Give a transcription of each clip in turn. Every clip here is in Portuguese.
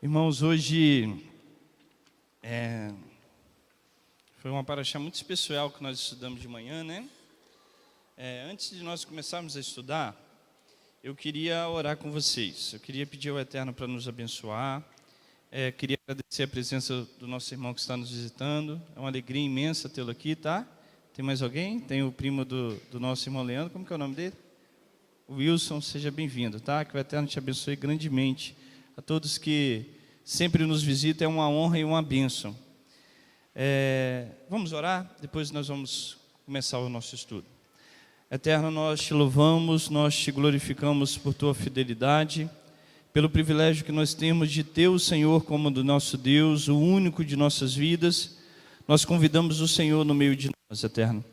Irmãos, hoje foi uma paraxá muito especial que nós estudamos de manhã, né? Antes de nós começarmos a estudar, eu queria orar com vocês. Eu queria pedir ao Eterno para nos abençoar. Queria agradecer a presença do nosso irmão que está nos visitando. É uma alegria imensa tê-lo aqui, tá? Tem mais alguém? Tem o primo do nosso irmão Leandro. Como que é o nome dele? Wilson, seja bem-vindo, tá? Que o Eterno te abençoe grandemente. A todos que sempre nos visitam, é uma honra e uma bênção. Vamos orar, depois nós vamos começar o nosso estudo. Eterno, nós te louvamos, nós te glorificamos por tua fidelidade, pelo privilégio que nós temos de ter o Senhor como do nosso Deus, o único de nossas vidas. Nós convidamos o Senhor no meio de nós, Eterno.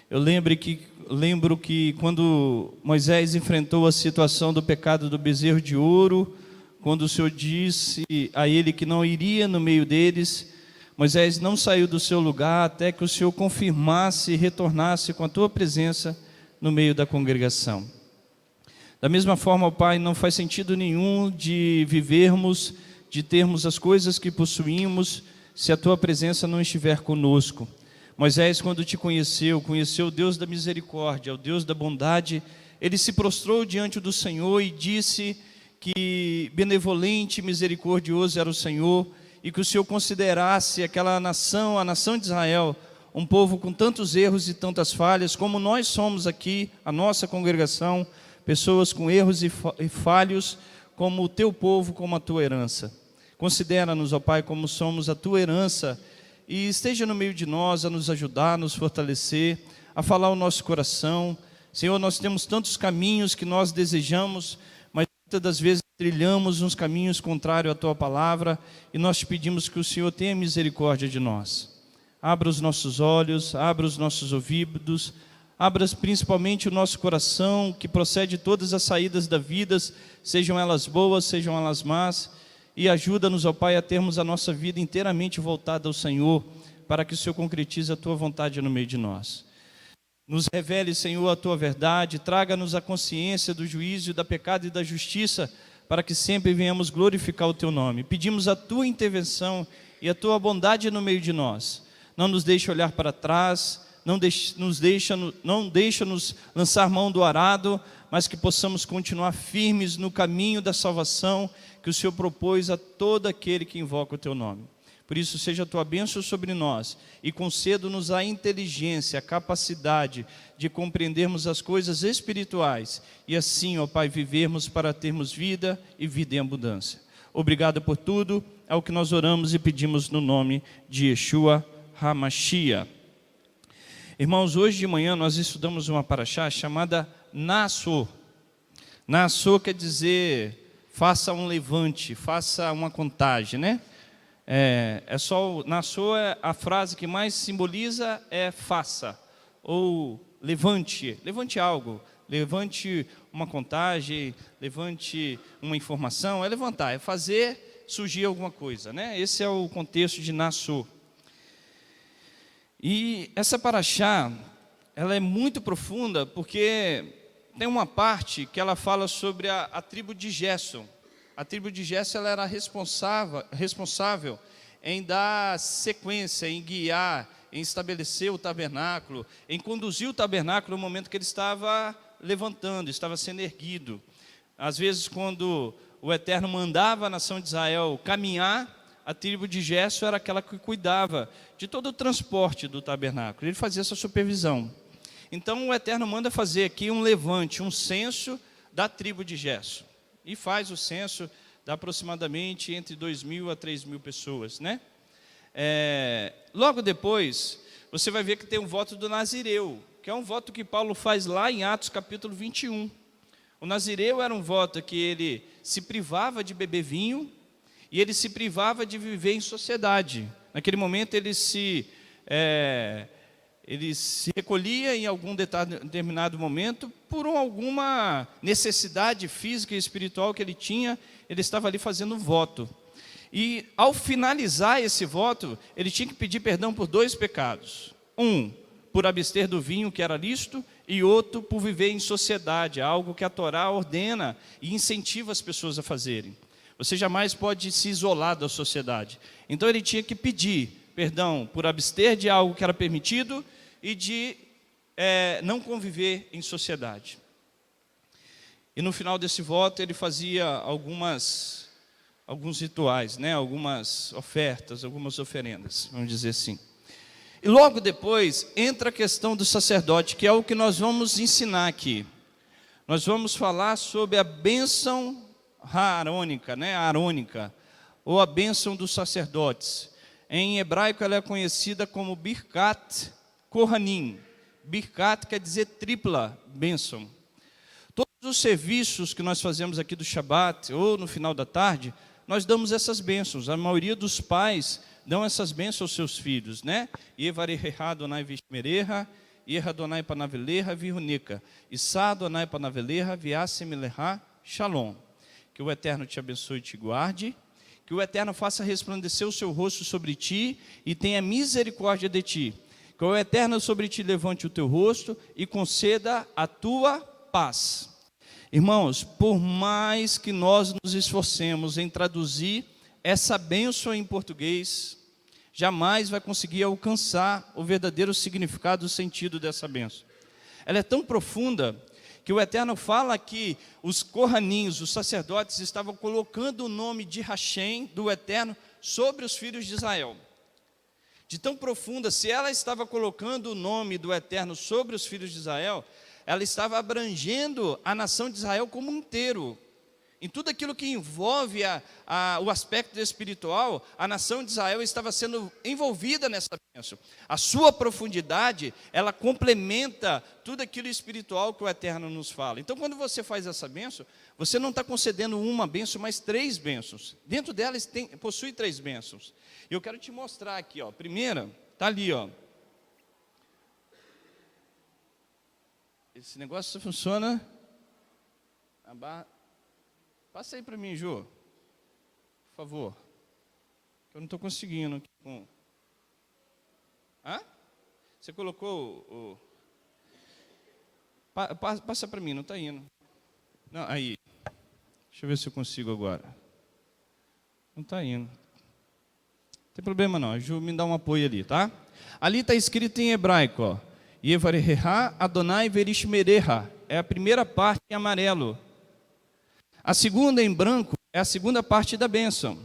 Eu lembro que quando Moisés enfrentou a situação do pecado do bezerro de ouro, quando o Senhor disse a ele que não iria no meio deles, Moisés não saiu do seu lugar até que o Senhor confirmasse e retornasse com a tua presença no meio da congregação. Da mesma forma, ó Pai, não faz sentido nenhum de vivermos, de termos as coisas que possuímos, se a tua presença não estiver conosco. Moisés, quando te conheceu o Deus da misericórdia, o Deus da bondade, ele se prostrou diante do Senhor e disse que benevolente e misericordioso era o Senhor, e que o Senhor considerasse aquela nação, a nação de Israel, um povo com tantos erros e tantas falhas, como nós somos aqui, a nossa congregação, pessoas com erros e falhos, como o teu povo, como a tua herança. Considera-nos, ó Pai, como somos a tua herança, e esteja no meio de nós a nos ajudar, a nos fortalecer, a falar o nosso coração. Senhor, nós temos tantos caminhos que nós desejamos, mas muitas das vezes trilhamos uns caminhos contrários à tua palavra, e nós te pedimos que o Senhor tenha misericórdia de nós. Abra os nossos olhos, abra os nossos ouvidos, abra principalmente o nosso coração, que procede de todas as saídas da vida, sejam elas boas, sejam elas más, e ajuda-nos, ó Pai, a termos a nossa vida inteiramente voltada ao Senhor, para que o Senhor concretize a tua vontade no meio de nós. Nos revele, Senhor, a tua verdade, traga-nos a consciência do juízo, da pecado e da justiça, para que sempre venhamos glorificar o teu nome. Pedimos a tua intervenção e a tua bondade no meio de nós. Não nos deixe olhar para trás, não deixa-nos lançar mão do arado, mas que possamos continuar firmes no caminho da salvação que o Senhor propôs a todo aquele que invoca o teu nome. Por isso, seja a tua bênção sobre nós e conceda-nos a inteligência, a capacidade de compreendermos as coisas espirituais e assim, ó Pai, vivermos para termos vida e vida em abundância. Obrigado por tudo, é o que nós oramos e pedimos no nome de Yeshua HaMashiach. Irmãos, hoje de manhã nós estudamos uma paraxá chamada Naasô. Naasô quer dizer, faça um levante, faça uma contagem, né? Naasô é a frase que mais simboliza faça, ou levante algo, levante uma contagem, levante uma informação, levantar, fazer surgir alguma coisa, né? Esse é o contexto de Naasô. E essa paraxá, ela é muito profunda, porque tem uma parte que ela fala sobre a tribo de Gerson. A tribo de Gerson, ela era responsável em dar sequência, em guiar, em estabelecer o tabernáculo, em conduzir o tabernáculo no momento que ele estava levantando, estava sendo erguido. Às vezes, quando o Eterno mandava a nação de Israel caminhar, a tribo de Gerson era aquela que cuidava de todo o transporte do tabernáculo. Ele fazia essa supervisão. Então, o Eterno manda fazer aqui um levante, um censo da tribo de Gerson. E faz o censo de aproximadamente entre 2.000 a 3.000 pessoas, né? Logo depois, você vai ver que tem um voto do Nazireu, que é um voto que Paulo faz lá em Atos capítulo 21. O Nazireu era um voto que ele se privava de beber vinho e ele se privava de viver em sociedade. Naquele momento ele se recolhia em algum determinado momento por alguma necessidade física e espiritual que ele tinha, ele estava ali fazendo um voto. E ao finalizar esse voto, ele tinha que pedir perdão por 2 pecados. Um, por abster do vinho que era lícito, e outro por viver em sociedade, algo que a Torá ordena e incentiva as pessoas a fazerem. Você jamais pode se isolar da sociedade. Então ele tinha que pedir perdão por abster de algo que era permitido e de não conviver em sociedade. E no final desse voto ele fazia alguns rituais, né? Algumas ofertas, algumas oferendas, vamos dizer assim. E logo depois entra a questão do sacerdote, que é o que nós vamos ensinar aqui. Nós vamos falar sobre a bênção aarônica, né? Arônica, ou a bênção dos sacerdotes. Em hebraico ela é conhecida como Birkat Kohanim. Birkat quer dizer tripla bênção. Todos os serviços que nós fazemos aqui do Shabat, ou no final da tarde, nós damos essas bênçãos. A maioria dos pais dão essas bênçãos aos seus filhos, né? Yevareha Adonai vishmereha, Yeha Adonai panaveleha vihunika, Issa Adonai panaveleha viasemeleha shalom. Que o Eterno te abençoe e te guarde, que o Eterno faça resplandecer o seu rosto sobre ti e tenha misericórdia de ti. Que o Eterno sobre ti levante o teu rosto e conceda a tua paz. Irmãos, por mais que nós nos esforcemos em traduzir essa bênção em português, jamais vai conseguir alcançar o verdadeiro significado e o sentido dessa bênção. Ela é tão profunda que o Eterno fala que os Kohanim, os sacerdotes, estavam colocando o nome de Hashem, do Eterno, sobre os filhos de Israel. De tão profunda, se ela estava colocando o nome do Eterno sobre os filhos de Israel, ela estava abrangendo a nação de Israel como um inteiro. Em tudo aquilo que envolve o aspecto espiritual, a nação de Israel estava sendo envolvida nessa bênção. A sua profundidade, ela complementa tudo aquilo espiritual que o Eterno nos fala. Então, quando você faz essa bênção, você não está concedendo uma bênção, mas 3 bênçãos. Dentro delas possui 3 bênçãos. E eu quero te mostrar aqui, ó. A primeira está ali, ó. Esse negócio funciona. A barra. Passa aí para mim, Jô, por favor. Eu não estou conseguindo aqui com... Hã? Você colocou o... Passa para mim, não está indo. Não, aí. Deixa eu ver se eu consigo agora. Não está indo. Não tem problema não, a Ju me dá um apoio ali, tá? Ali está escrito em hebraico, ó. Yevareha Adonai verishmereha. É a primeira parte em amarelo. A segunda em branco é a segunda parte da bênção.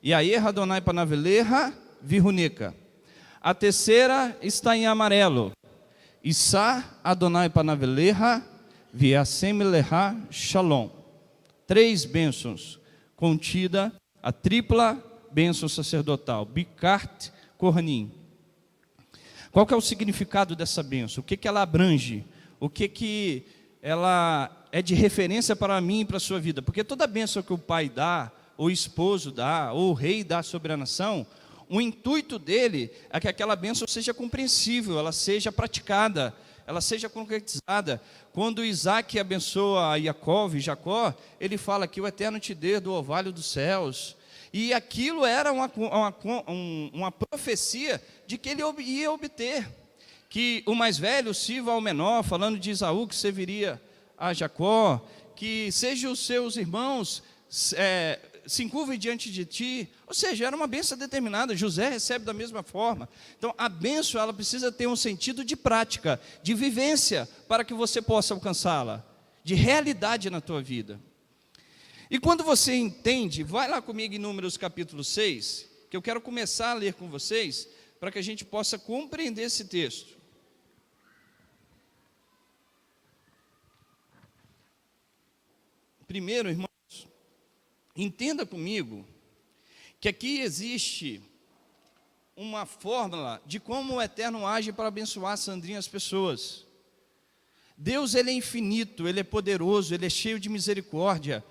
E a Yeha Adonai panaveleha vihunika. A terceira está em amarelo. Issa Adonai panaveleha viasemeleha shalom. 3 bênçãos contida a tripla bênção sacerdotal. Birkat Kohanim. Qual que é o significado dessa bênção? O que ela abrange? O que ela é de referência para mim e para a sua vida? Porque toda bênção que o pai dá, ou o esposo dá, ou o rei dá sobre a nação, o intuito dele é que aquela bênção seja compreensível, ela seja praticada, ela seja concretizada. Quando Isaac abençoa a Jacó, ele fala que o Eterno te dê do orvalho dos céus. E aquilo era uma profecia de que ele ia obter. Que o mais velho sirva ao menor, falando de Esaú que serviria a Jacó, que sejam os seus irmãos se encurvem diante de ti. Ou seja, era uma bênção determinada. José recebe da mesma forma. Então a bênção, ela precisa ter um sentido de prática, de vivência, para que você possa alcançá-la, de realidade na tua vida. E quando você entende, vai lá comigo em Números capítulo 6, que eu quero começar a ler com vocês, para que a gente possa compreender esse texto. Primeiro, irmãos, entenda comigo que aqui existe uma fórmula de como o Eterno age para abençoar a Sandrinha e as pessoas. Deus, ele é infinito, ele é poderoso, ele é cheio de misericórdia.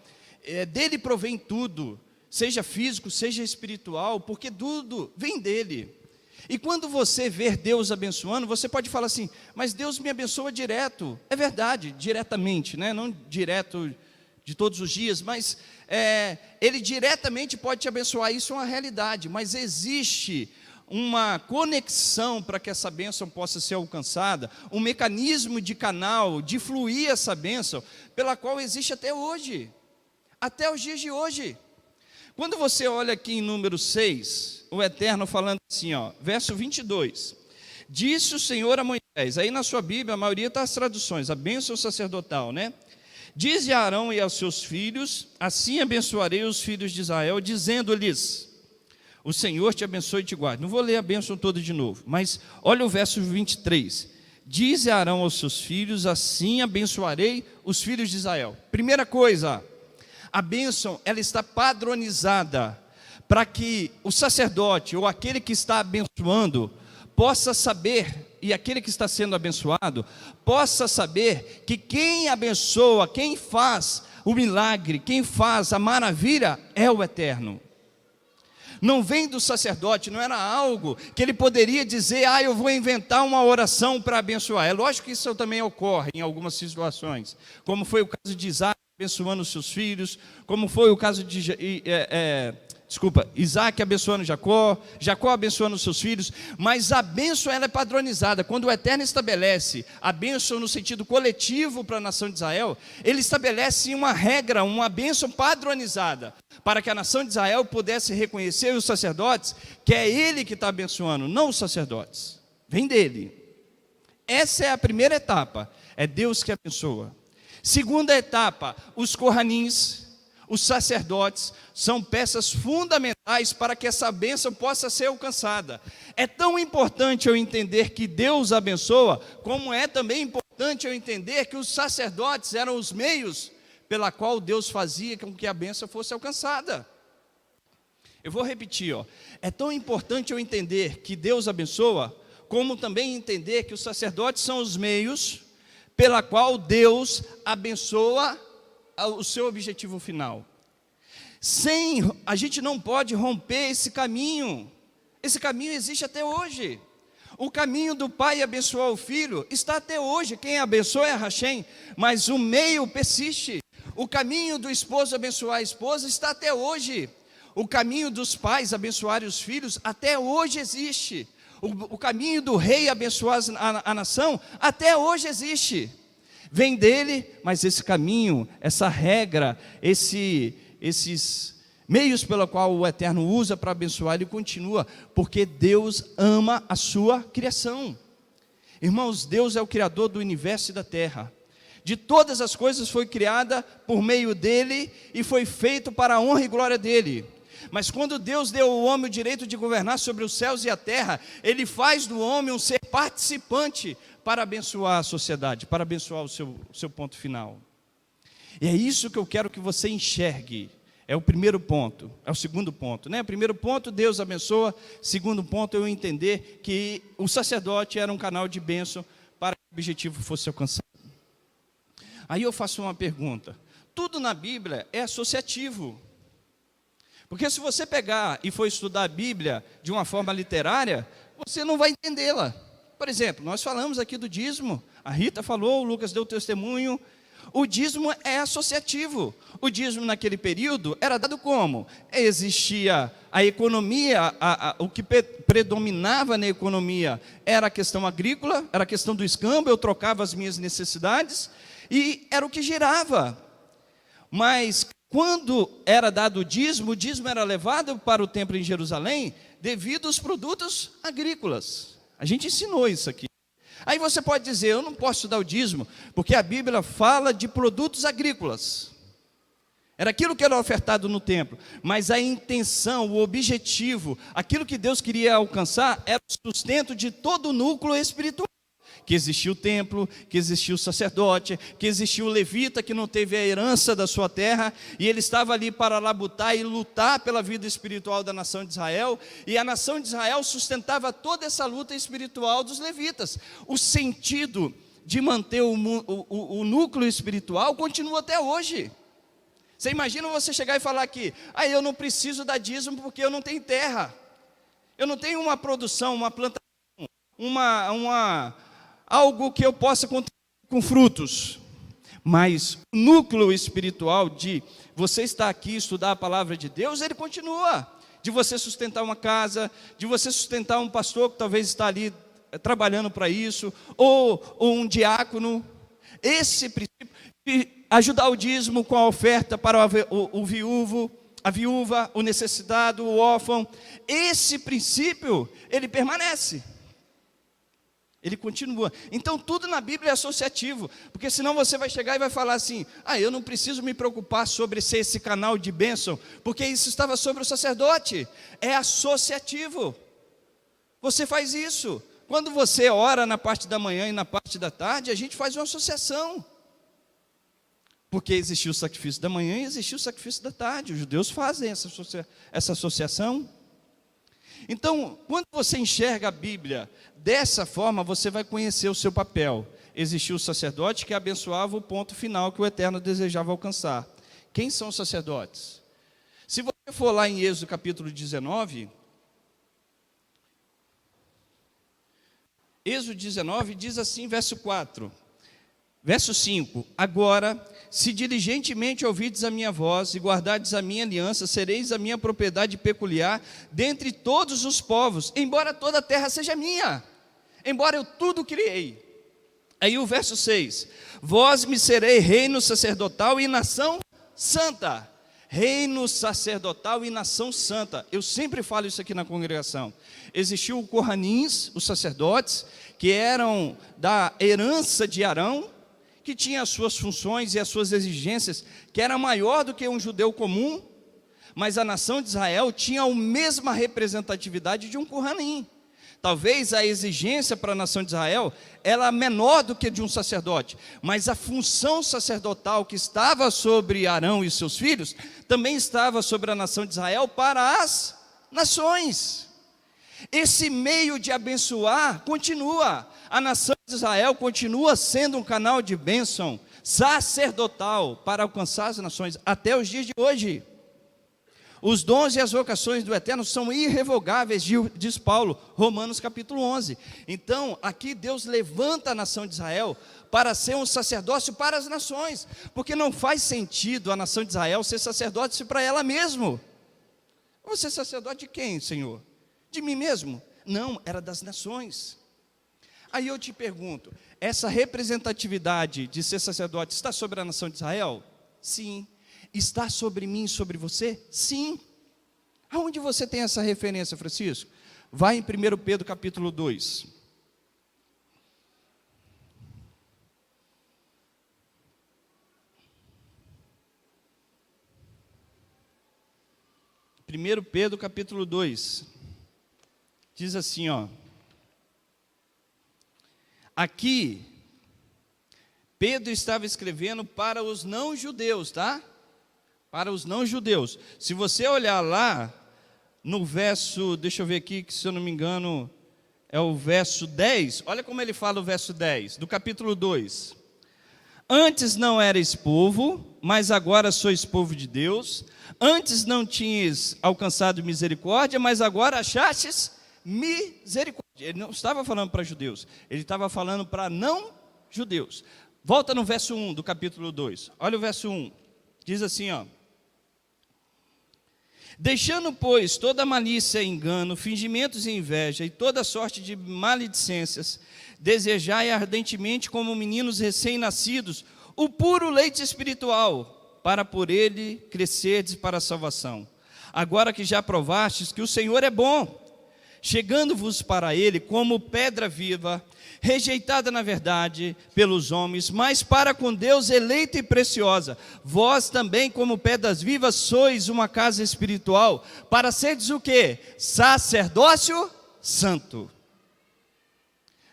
Dele provém tudo, seja físico, seja espiritual, porque tudo vem dele. E quando você ver Deus abençoando, você pode falar assim, mas Deus me abençoa direto. É verdade, diretamente, né? Não direto de todos os dias, mas Ele diretamente pode te abençoar, isso é uma realidade, mas existe uma conexão para que essa bênção possa ser alcançada, um mecanismo de canal, de fluir essa bênção, pela qual existe até hoje, até os dias de hoje. Quando você olha aqui em número 6, o Eterno falando assim, verso 22. Disse o Senhor a Moisés, aí na sua Bíblia, a maioria está as traduções, a bênção sacerdotal, né? Dize a Arão e aos seus filhos, assim abençoarei os filhos de Israel, dizendo-lhes, o Senhor te abençoe e te guarde. Não vou ler a bênção toda de novo, mas olha o verso 23. Dize a Arão aos seus filhos, assim abençoarei os filhos de Israel. Primeira coisa, a bênção, ela está padronizada, para que o sacerdote, ou aquele que está abençoando, possa saber, e aquele que está sendo abençoado, possa saber que quem abençoa, quem faz o milagre, quem faz a maravilha, é o Eterno. Não vem do sacerdote, não era algo que ele poderia dizer, eu vou inventar uma oração para abençoar. É lógico que isso também ocorre em algumas situações, como foi o caso de Isaac abençoando os seus filhos, como foi o caso de Isaac abençoando Jacó, Jacó abençoando os seus filhos, mas a bênção ela é padronizada. Quando o Eterno estabelece a bênção no sentido coletivo para a nação de Israel, ele estabelece uma regra, uma bênção padronizada, para que a nação de Israel pudesse reconhecer os sacerdotes, que é ele que está abençoando, não os sacerdotes, vem dele. Essa é a primeira etapa, é Deus que abençoa. Segunda etapa, os corranins, os sacerdotes, são peças fundamentais para que essa bênção possa ser alcançada. É tão importante eu entender que Deus abençoa, como é também importante eu entender que os sacerdotes eram os meios pela qual Deus fazia com que a bênção fosse alcançada. Eu vou repetir, é tão importante eu entender que Deus abençoa, como também entender que os sacerdotes são os meios pela qual Deus abençoa o seu objetivo final. A gente não pode romper esse caminho existe até hoje. O caminho do pai abençoar o filho está até hoje, quem abençoa é Hashem, mas o meio persiste. O caminho do esposo abençoar a esposa está até hoje. O caminho dos pais abençoarem os filhos até hoje existe. O caminho do rei abençoar a nação até hoje existe. Vem dele, mas esse caminho, essa regra, esses meios pelo qual o Eterno usa para abençoar, ele continua, porque Deus ama a sua criação. Irmãos, Deus é o Criador do universo e da terra. De todas as coisas foi criada por meio dele e foi feito para a honra e glória dele. Mas quando Deus deu ao homem o direito de governar sobre os céus e a terra, ele faz do homem um ser participante para abençoar a sociedade, para abençoar o seu ponto final. E é isso que eu quero que você enxergue. É o primeiro ponto, é o segundo ponto, né? Primeiro ponto, Deus abençoa. Segundo ponto, eu entender que o sacerdote era um canal de bênção para que o objetivo fosse alcançado. Aí eu faço uma pergunta. Tudo na Bíblia é associativo. Porque se você pegar e for estudar a Bíblia de uma forma literária, você não vai entendê-la. Por exemplo, nós falamos aqui do dízimo, a Rita falou, o Lucas deu testemunho. O dízimo é associativo. O dízimo naquele período era dado como? Existia a economia, o que predominava na economia era a questão agrícola, era a questão do escambo, eu trocava as minhas necessidades e era o que girava. Mas quando era dado o dízimo era levado para o templo em Jerusalém devido aos produtos agrícolas. A gente ensinou isso aqui. Aí você pode dizer, eu não posso dar o dízimo, porque a Bíblia fala de produtos agrícolas. Era aquilo que era ofertado no templo, mas a intenção, o objetivo, aquilo que Deus queria alcançar era o sustento de todo o núcleo espiritual. Que existia o templo, que existia o sacerdote, que existia o levita que não teve a herança da sua terra, e ele estava ali para labutar e lutar pela vida espiritual da nação de Israel, e a nação de Israel sustentava toda essa luta espiritual dos levitas. O sentido de manter o núcleo espiritual continua até hoje. Você imagina você chegar e falar aqui, eu não preciso dar dízimo porque eu não tenho terra, eu não tenho uma produção, uma plantação, algo que eu possa contribuir com frutos. Mas o núcleo espiritual de você estar aqui, estudar a palavra de Deus, ele continua. De você sustentar uma casa, de você sustentar um pastor que talvez está ali trabalhando para isso, ou um diácono. Esse princípio, ajudar o dízimo com a oferta para o viúvo, a viúva, o necessitado, o órfão. Esse princípio, ele permanece. Ele continua. Então tudo na Bíblia é associativo, porque senão você vai chegar e vai falar assim: eu não preciso me preocupar sobre ser esse canal de bênção, porque isso estava sobre o sacerdote. É associativo. Você faz isso. Quando você ora na parte da manhã e na parte da tarde, a gente faz uma associação. Porque existiu o sacrifício da manhã e existiu o sacrifício da tarde. Os judeus fazem essa associação. Então, quando você enxerga a Bíblia dessa forma, você vai conhecer o seu papel. Existiu o sacerdote que abençoava o ponto final que o Eterno desejava alcançar. Quem são os sacerdotes? Se você for lá em Êxodo capítulo 19, Êxodo 19 diz assim, verso 4. Verso 5, agora, se diligentemente ouvides a minha voz e guardardes a minha aliança, sereis a minha propriedade peculiar dentre todos os povos, embora toda a terra seja minha, embora eu tudo criei. Aí o verso 6, vós me serei reino sacerdotal e nação santa. Reino sacerdotal e nação santa. Eu sempre falo isso aqui na congregação. Existiu o Cohanins, os sacerdotes, que eram da herança de Arão, que tinha as suas funções e as suas exigências, que era maior do que um judeu comum, mas a nação de Israel tinha a mesma representatividade de um Cohanim. Talvez a exigência para a nação de Israel era menor do que de um sacerdote, mas a função sacerdotal que estava sobre Arão e seus filhos, também estava sobre a nação de Israel para as nações. Esse meio de abençoar continua. A nação de Israel continua sendo um canal de bênção sacerdotal para alcançar as nações até os dias de hoje. Os dons e as vocações do Eterno são irrevogáveis, diz Paulo, Romanos capítulo 11. Então, aqui Deus levanta a nação de Israel para ser um sacerdócio para as nações, porque não faz sentido a nação de Israel ser sacerdócio para ela mesma. Você é sacerdote de quem, Senhor? De mim mesmo? Não, era das nações. Aí eu te pergunto, essa representatividade de ser sacerdote está sobre a nação de Israel? Sim. Está sobre mim e sobre você? Sim. Aonde você tem essa referência, Francisco? Vai em 1 Pedro capítulo 2. Primeiro Pedro capítulo 2. Diz assim, aqui, Pedro estava escrevendo para os não-judeus, tá? Para os não-judeus. Se você olhar lá, no verso, deixa eu ver aqui, que se eu não me engano, é o verso 10. Olha como ele fala o verso 10, do capítulo 2. Antes não erais povo, mas agora sois povo de Deus. Antes não tinhas alcançado misericórdia, mas agora achastes misericórdia. Ele não estava falando para judeus, ele estava falando para não judeus. Volta no verso 1 do capítulo 2. Olha o verso 1. Diz assim, deixando, pois, toda malícia e engano, fingimentos e inveja, e toda sorte de maledicências, desejai ardentemente, como meninos recém-nascidos, o puro leite espiritual, para por ele crescerdes para a salvação. Agora que já provastes que o Senhor é bom, chegando-vos para ele como pedra viva, rejeitada na verdade pelos homens, mas para com Deus eleita e preciosa. Vós também, como pedras vivas, sois uma casa espiritual, para seres o quê? Sacerdócio santo.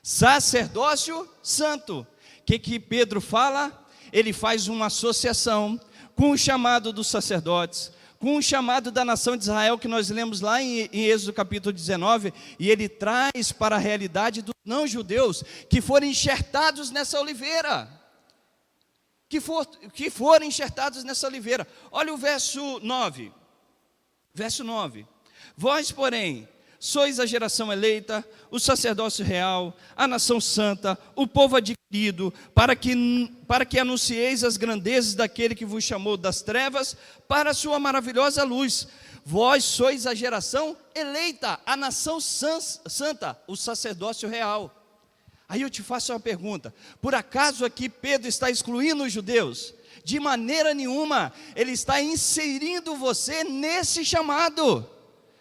Sacerdócio santo. O que Pedro fala? Ele faz uma associação com o chamado dos sacerdotes, com o chamado da nação de Israel, que nós lemos lá em Êxodo capítulo 19, e ele traz para a realidade dos não-judeus, que foram enxertados nessa oliveira, que foram enxertados nessa oliveira. Olha o verso 9, vós, porém, sois a geração eleita, o sacerdócio real, a nação santa, o povo adquirido, para que anuncieis as grandezas daquele que vos chamou das trevas para a sua maravilhosa luz. Vós sois a geração eleita, a nação santa, o sacerdócio real. Aí eu te faço uma pergunta, por acaso aqui Pedro está excluindo os judeus? De maneira nenhuma. Ele está inserindo você nesse chamado.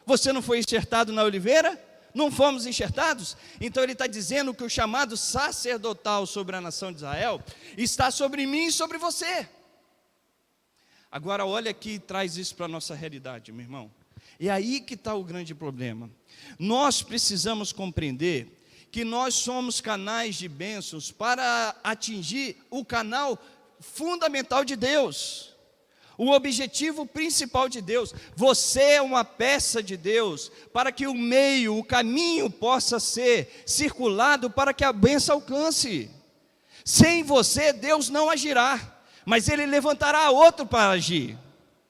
Você não foi enxertado na oliveira? Não fomos enxertados? Então ele está dizendo que o chamado sacerdotal sobre a nação de Israel está sobre mim e sobre você. Agora olha aqui e traz isso para a nossa realidade, meu irmão. É aí que está o grande problema. Nós precisamos compreender que nós somos canais de bênçãos para atingir o canal fundamental de Deus, o objetivo principal de Deus. Você é uma peça de Deus, para que o meio, o caminho possa ser circulado para que a bênção alcance. Sem você, Deus não agirá, mas Ele levantará outro para agir.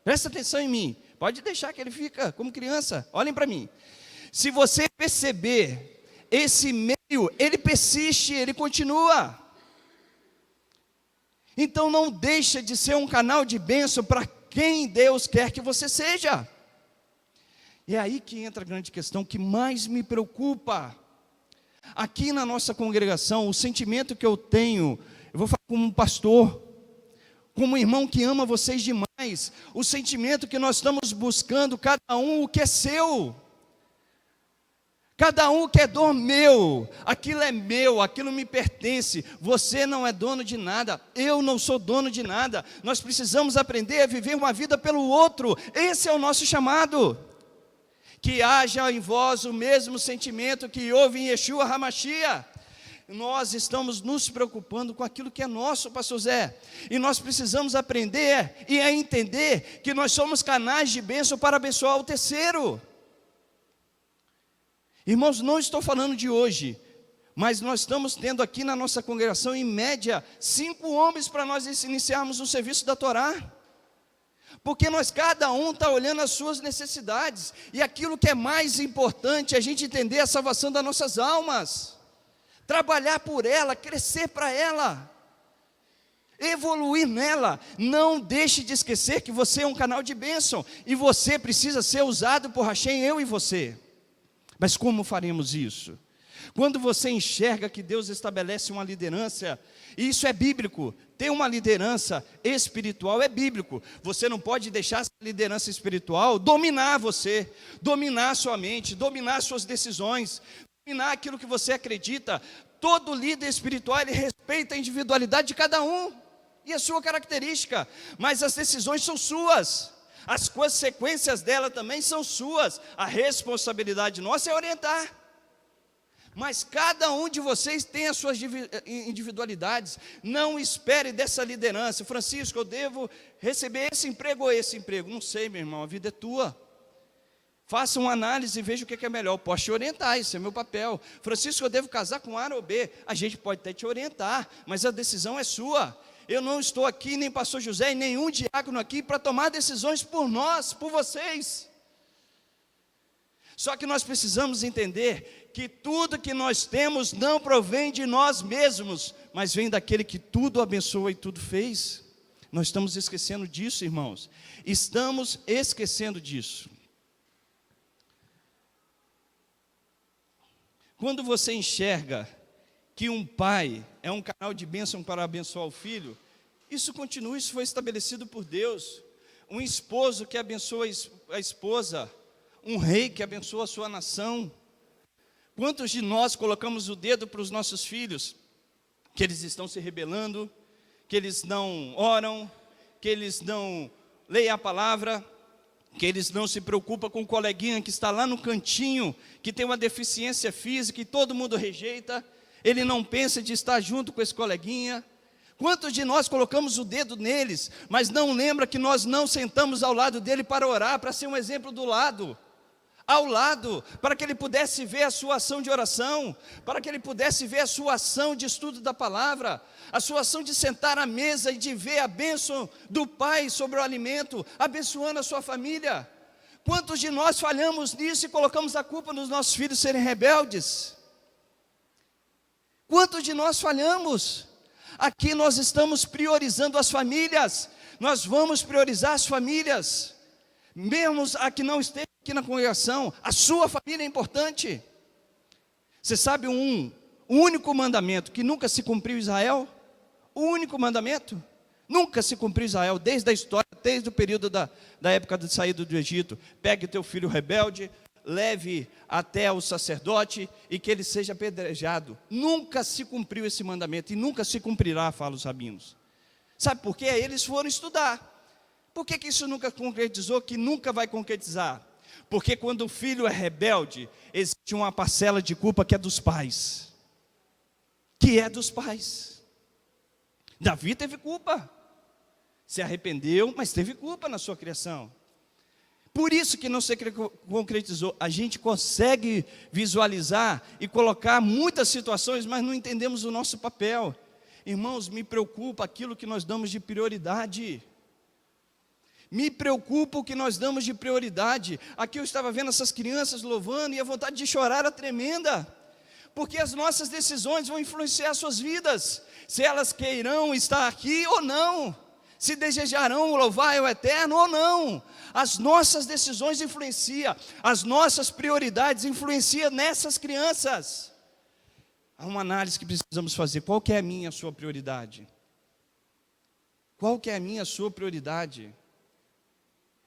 Presta atenção em mim, pode deixar que ele fica como criança, olhem para mim. Se você perceber esse meio, ele persiste, ele continua. Então não deixa de ser um canal de bênção para quem Deus quer que você seja. E é aí que entra a grande questão que mais me preocupa. Aqui na nossa congregação, o sentimento que eu tenho, eu vou falar como um pastor, como um irmão que ama vocês demais, o sentimento que nós estamos buscando, cada um o que é seu. Cada um quer dom meu, aquilo é meu, aquilo me pertence. Você não é dono de nada, eu não sou dono de nada. Nós precisamos aprender a viver uma vida pelo outro. Esse é o nosso chamado. Que haja em vós o mesmo sentimento que houve em Yeshua HaMashiach. Nós estamos nos preocupando com aquilo que é nosso, pastor Zé. E nós precisamos aprender e a entender que nós somos canais de bênção para abençoar o terceiro. Irmãos, não estou falando de hoje, mas nós estamos tendo aqui na nossa congregação, em média, 5 homens para nós iniciarmos o serviço da Torá. Porque nós, cada um está olhando as suas necessidades, e aquilo que é mais importante é a gente entender a salvação das nossas almas, trabalhar por ela, crescer para ela, evoluir nela. Não deixe de esquecer que você é um canal de bênção, e você precisa ser usado por Hashem, eu e você. Mas como faremos isso? Quando você enxerga que Deus estabelece uma liderança, e isso é bíblico, ter uma liderança espiritual é bíblico. Você não pode deixar essa liderança espiritual dominar você, dominar sua mente, dominar suas decisões, dominar aquilo que você acredita. Todo líder espiritual, ele respeita a individualidade de cada um, e a sua característica, mas as decisões são suas. As consequências dela também são suas. A responsabilidade nossa é orientar. Mas cada um de vocês tem as suas individualidades. Não espere dessa liderança: Francisco, eu devo receber esse emprego ou esse emprego. Não sei, meu irmão, a vida é tua. Faça uma análise e veja o que é melhor. Eu posso te orientar, isso é meu papel. Francisco, eu devo casar com A ou B. A gente pode até te orientar, mas a decisão é sua. Eu não estou aqui, nem pastor José, e nenhum diácono aqui para tomar decisões por nós, por vocês. Só que nós precisamos entender que tudo que nós temos não provém de nós mesmos, mas vem daquele que tudo abençoa e tudo fez. Nós estamos esquecendo disso, irmãos. Estamos esquecendo disso. Quando você enxerga que um pai é um canal de bênção para abençoar o filho, isso continua, isso foi estabelecido por Deus. Um esposo que abençoa a esposa, um rei que abençoa a sua nação. Quantos de nós colocamos o dedo para os nossos filhos, que eles estão se rebelando, que eles não oram, que eles não leem a palavra, que eles não se preocupam com o coleguinha que está lá no cantinho, que tem uma deficiência física e todo mundo rejeita, ele não pensa de estar junto com esse coleguinha. Quantos de nós colocamos o dedo neles, mas não lembra que nós não sentamos ao lado dele para orar, para ser um exemplo ao lado, para que ele pudesse ver a sua ação de oração, para que ele pudesse ver a sua ação de estudo da palavra, a sua ação de sentar à mesa e de ver a bênção do Pai sobre o alimento, abençoando a sua família. Quantos de nós falhamos nisso e colocamos a culpa nos nossos filhos serem rebeldes? Quantos de nós falhamos? Aqui nós estamos priorizando as famílias, nós vamos priorizar as famílias, mesmo a que não esteja aqui na congregação, a sua família é importante. Você sabe o único mandamento que nunca se cumpriu em Israel? O único mandamento? Nunca se cumpriu Israel, desde a história, desde o período da época de saída do Egito. Pegue o teu filho rebelde, leve até o sacerdote e que ele seja apedrejado. Nunca se cumpriu esse mandamento e nunca se cumprirá, falam os rabinos. Sabe por quê? Eles foram estudar. Por que isso nunca concretizou, que nunca vai concretizar? Porque quando o filho é rebelde, existe uma parcela de culpa que é dos pais. Que é dos pais. Davi teve culpa. Se arrependeu, mas teve culpa na sua criação. Por isso que não se concretizou. A gente consegue visualizar e colocar muitas situações, mas não entendemos o nosso papel. Irmãos, me preocupa aquilo que nós damos de prioridade. Me preocupa o que nós damos de prioridade. Aqui eu estava vendo essas crianças louvando e a vontade de chorar era tremenda. Porque as nossas decisões vão influenciar suas vidas. Se elas queirão estar aqui ou não. Se desejarão louvar o Eterno ou não. As nossas decisões influenciam. As nossas prioridades influenciam nessas crianças. Há uma análise que precisamos fazer. Qual que é a minha, a sua prioridade? Qual que é a minha, a sua prioridade?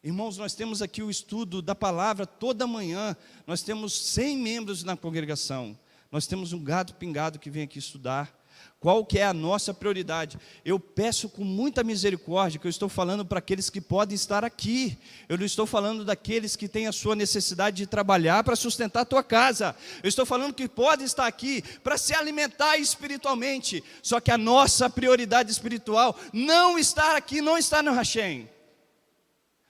Irmãos, nós temos aqui o estudo da palavra toda manhã. Nós temos 100 membros na congregação. Nós temos um gato pingado que vem aqui estudar. Qual que é a nossa prioridade? Eu peço com muita misericórdia, que eu estou falando para aqueles que podem estar aqui. Eu não estou falando daqueles que têm a sua necessidade de trabalhar para sustentar a tua casa. Eu estou falando que podem estar aqui para se alimentar espiritualmente. Só que a nossa prioridade espiritual não está aqui, não está no Hashem.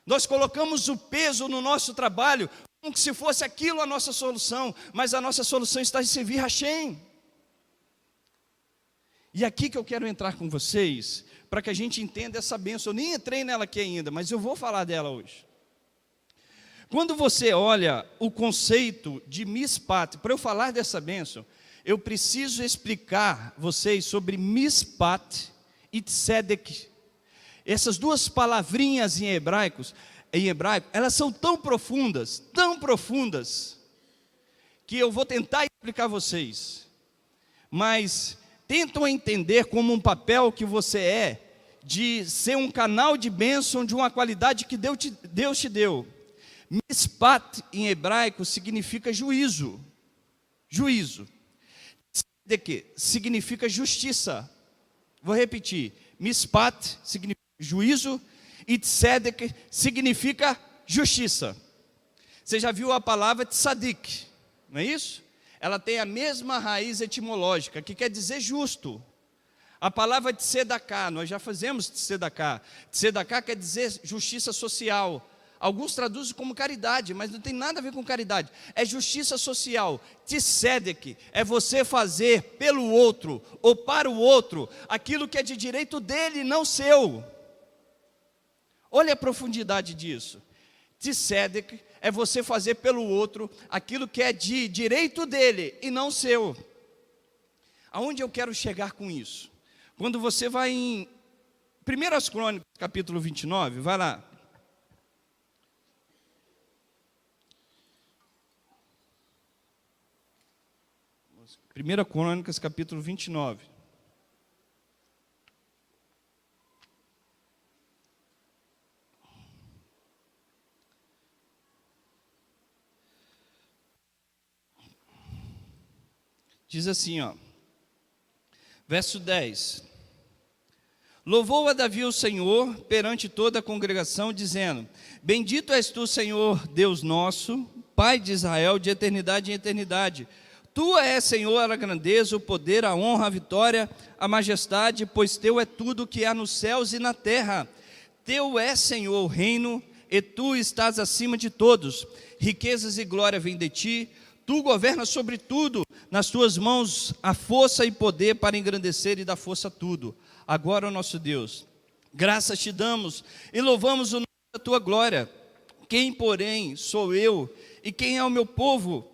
Nós colocamos o peso no nosso trabalho como se fosse aquilo a nossa solução. Mas a nossa solução está em servir Hashem. E aqui que eu quero entrar com vocês, para que a gente entenda essa bênção. Eu nem entrei nela aqui ainda, mas eu vou falar dela hoje. Quando você olha o conceito de Mishpat, para eu falar dessa bênção, eu preciso explicar vocês sobre Mishpat e Tzedek. Essas duas palavrinhas em hebraico, elas são tão profundas, que eu vou tentar explicar a vocês. Mas tentam entender como um papel que você é, de ser um canal de bênção, de uma qualidade que Deus te deu. Mishpat, em hebraico, significa juízo. Juízo. Tzedek significa justiça. Vou repetir. Mishpat significa juízo e Tzedek significa justiça. Você já viu a palavra tzadik, não é isso? Ela tem a mesma raiz etimológica, que quer dizer justo. A palavra tzedaká, nós já fazemos tzedaká. Tzedaká quer dizer justiça social. Alguns traduzem como caridade, mas não tem nada a ver com caridade. É justiça social. Tzedek é você fazer pelo outro, ou para o outro, aquilo que é de direito dele, não seu. Olha a profundidade disso. Tzedek é você fazer pelo outro aquilo que é de direito dele e não seu. Aonde eu quero chegar com isso? Quando você vai em 1 Crônicas, capítulo 29, vai lá. 1 Crônicas, capítulo 29. Diz assim, ó, verso 10. Louvou a Davi o Senhor perante toda a congregação, dizendo: Bendito és tu, Senhor, Deus nosso, Pai de Israel, de eternidade em eternidade. Tua é, Senhor, a grandeza, o poder, a honra, a vitória, a majestade, pois teu é tudo o que há nos céus e na terra. Teu é, Senhor, o reino, e tu estás acima de todos. Riquezas e glória vêm de ti. Tu governas sobre tudo, nas tuas mãos há força e poder para engrandecer e dar força a tudo. Agora, ó nosso Deus, graças te damos e louvamos o nome da tua glória. Quem, porém, sou eu e quem é o meu povo,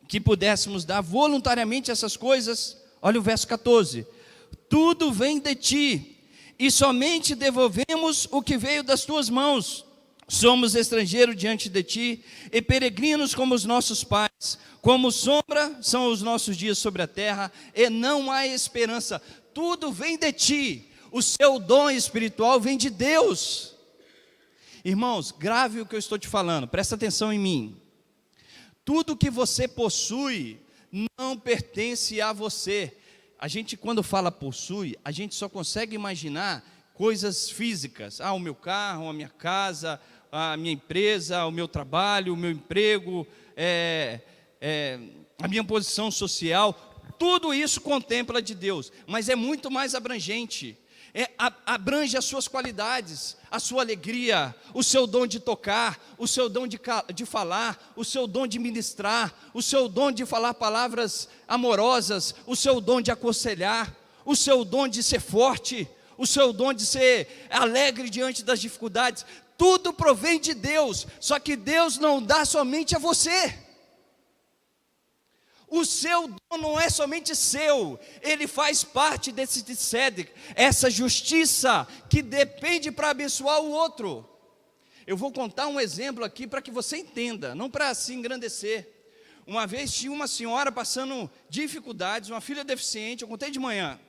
que pudéssemos dar voluntariamente essas coisas? Olha o verso 14. Tudo vem de ti e somente devolvemos o que veio das tuas mãos. Somos estrangeiros diante de ti e peregrinos como os nossos pais. Como sombra são os nossos dias sobre a terra e não há esperança. Tudo vem de ti. o seu dom espiritual vem de Deus. Irmãos, grave o que eu estou te falando, presta atenção em mim. Tudo que você possui não pertence a você. A gente, quando fala possui, a gente só consegue imaginar coisas físicas. O meu carro, a minha casa, a minha empresa, o meu trabalho, o meu emprego, a minha posição social. Tudo isso contempla de Deus, mas é muito mais abrangente. Abrange as suas qualidades, a sua alegria, o seu dom de tocar, o seu dom de falar, o seu dom de ministrar, o seu dom de falar palavras amorosas, o seu dom de aconselhar, o seu dom de ser forte, o seu dom de ser alegre diante das dificuldades. Tudo provém de Deus, só que Deus não dá somente a você. O seu dom não é somente seu, ele faz parte desse tzedek, essa justiça que depende para abençoar o outro. Eu vou contar um exemplo aqui para que você entenda, não para se engrandecer. Uma vez tinha uma senhora passando dificuldades, uma filha deficiente, eu contei de manhã.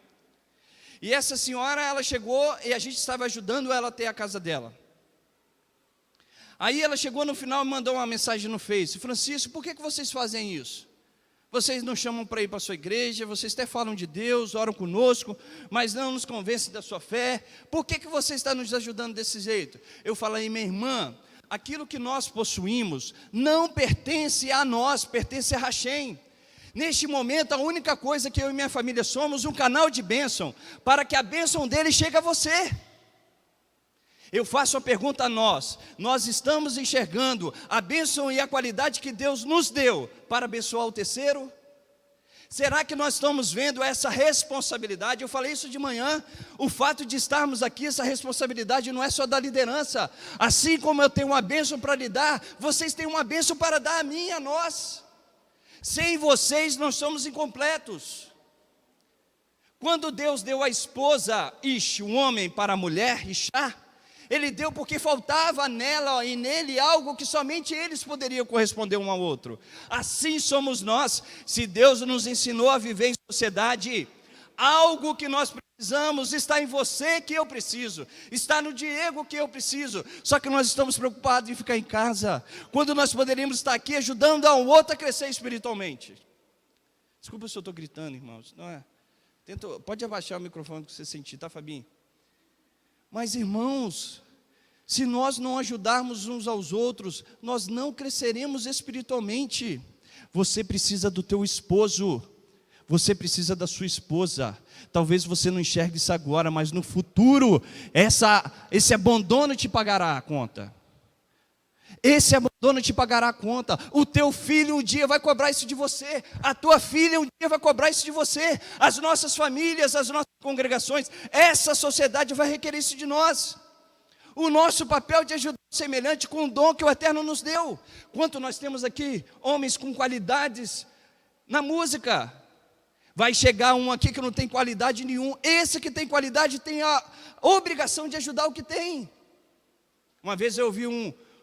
E essa senhora, ela chegou e a gente estava ajudando ela a ter a casa dela. Aí ela chegou no final e mandou uma mensagem no Face: Francisco, por que vocês fazem isso? Vocês não chamam para ir para a sua igreja, vocês até falam de Deus, oram conosco, mas não nos convencem da sua fé. Por que você está nos ajudando desse jeito? Eu falei: minha irmã, aquilo que nós possuímos não pertence a nós, pertence a Hashem. Neste momento, a única coisa que eu e minha família somos, um canal de bênção, para que a bênção dele chegue a você. Eu faço a pergunta a nós estamos enxergando a bênção e a qualidade que Deus nos deu para abençoar o terceiro? Será que nós estamos vendo essa responsabilidade? Eu falei isso de manhã, o fato de estarmos aqui, essa responsabilidade não é só da liderança. Assim como eu tenho uma bênção para lhe dar, vocês têm uma bênção para dar a mim e a nós. Sem vocês nós somos incompletos. Quando Deus deu a esposa Ish, o homem, para a mulher Ishá, ele deu porque faltava nela e nele algo que somente eles poderiam corresponder um ao outro. Assim somos nós. Se Deus nos ensinou a viver em sociedade, algo que nós precisamos está em você que eu preciso, está no Diego que eu preciso. Só que nós estamos preocupados em ficar em casa, quando nós poderíamos estar aqui ajudando a um outro a crescer espiritualmente. Desculpa se eu estou gritando, irmãos. Não é? Pode abaixar o microfone que você sentir, tá, Fabinho? Mas, irmãos, se nós não ajudarmos uns aos outros, nós não cresceremos espiritualmente. Você precisa do teu esposo, você precisa da sua esposa. Talvez você não enxergue isso agora, mas no futuro, esse abandono te pagará a conta. Esse abandono te pagará a conta. O teu filho um dia vai cobrar isso de você. A tua filha um dia vai cobrar isso de você. As nossas famílias, as nossas congregações, essa sociedade vai requerer isso de nós. O nosso papel de ajudar o semelhante com o dom que o Eterno nos deu. Quanto nós temos aqui homens com qualidades na música. Vai chegar um aqui que não tem qualidade nenhuma. Esse que tem qualidade tem a obrigação de ajudar o que tem. Uma vez eu ouvi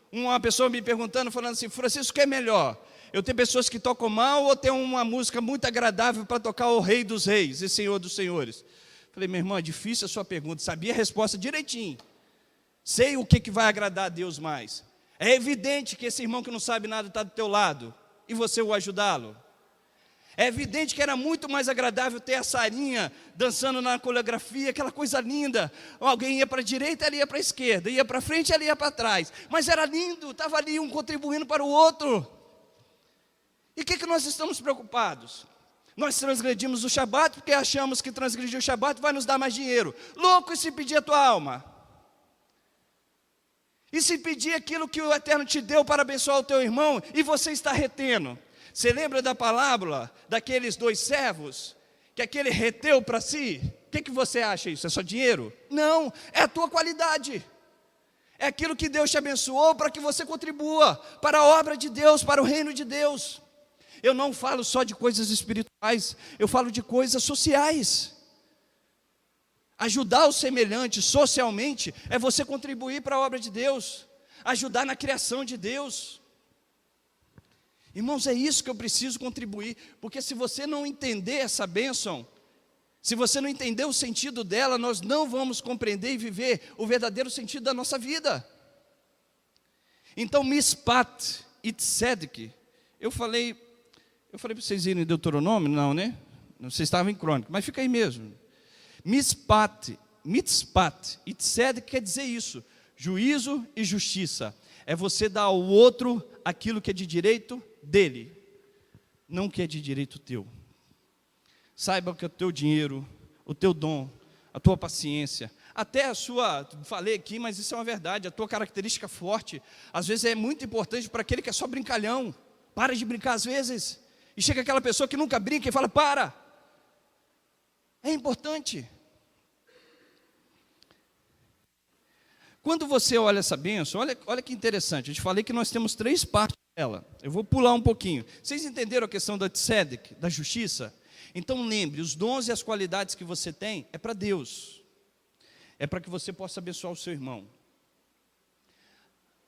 uma pessoa me perguntando, falando assim: Francisco, o que é melhor? Eu tenho pessoas que tocam mal ou ter uma música muito agradável para tocar o Rei dos Reis e Senhor dos Senhores? Falei: meu irmão, é difícil a sua pergunta, sabia a resposta direitinho. Sei o que vai agradar a Deus mais. É evidente que esse irmão que não sabe nada está do teu lado e você o ajudá-lo. É evidente que era muito mais agradável ter a Sarinha dançando na coreografia, aquela coisa linda. Alguém ia para a direita, ela ia para a esquerda, ia para frente, ela ia para trás. Mas era lindo, estava ali um contribuindo para o outro. E o que nós estamos preocupados? Nós transgredimos o Shabat porque achamos que transgredir o Shabat vai nos dar mais dinheiro. Louco, e se pedir a tua alma? E se pedir aquilo que o Eterno te deu para abençoar o teu irmão e você está retendo? Você lembra da parábola daqueles 2 servos, que aquele reteu para si? O que você acha isso? É só dinheiro? Não, é a tua qualidade. É aquilo que Deus te abençoou para que você contribua para a obra de Deus, para o reino de Deus. Eu não falo só de coisas espirituais, eu falo de coisas sociais. Ajudar o semelhante socialmente é você contribuir para a obra de Deus, ajudar na criação de Deus. Irmãos, é isso que eu preciso contribuir, porque se você não entender essa bênção, Se você não entender o sentido dela, nós não vamos compreender e viver o verdadeiro sentido da nossa vida. Então, Mishpat e Tzedek, eu falei para vocês irem em Deuteronômio, não, né? Vocês estavam em Crônica, mas fica aí mesmo. Mishpat e Tzedek quer dizer isso, juízo e justiça. É você dar ao outro aquilo que é de direito dele, não que é de direito teu. Saiba que o teu dinheiro, o teu dom, a tua paciência, até a sua, falei aqui, mas isso é uma verdade, a tua característica forte, às vezes é muito importante para aquele que é só brincalhão. Para de brincar às vezes. E chega aquela pessoa que nunca brinca e fala, para. É importante. Quando você olha essa bênção, olha que interessante, eu te falei que nós temos 3 partes dela. Eu vou pular um pouquinho. Vocês entenderam a questão da tzedek, da justiça? Então lembre, os dons e as qualidades que você tem é para Deus. É para que você possa abençoar o seu irmão.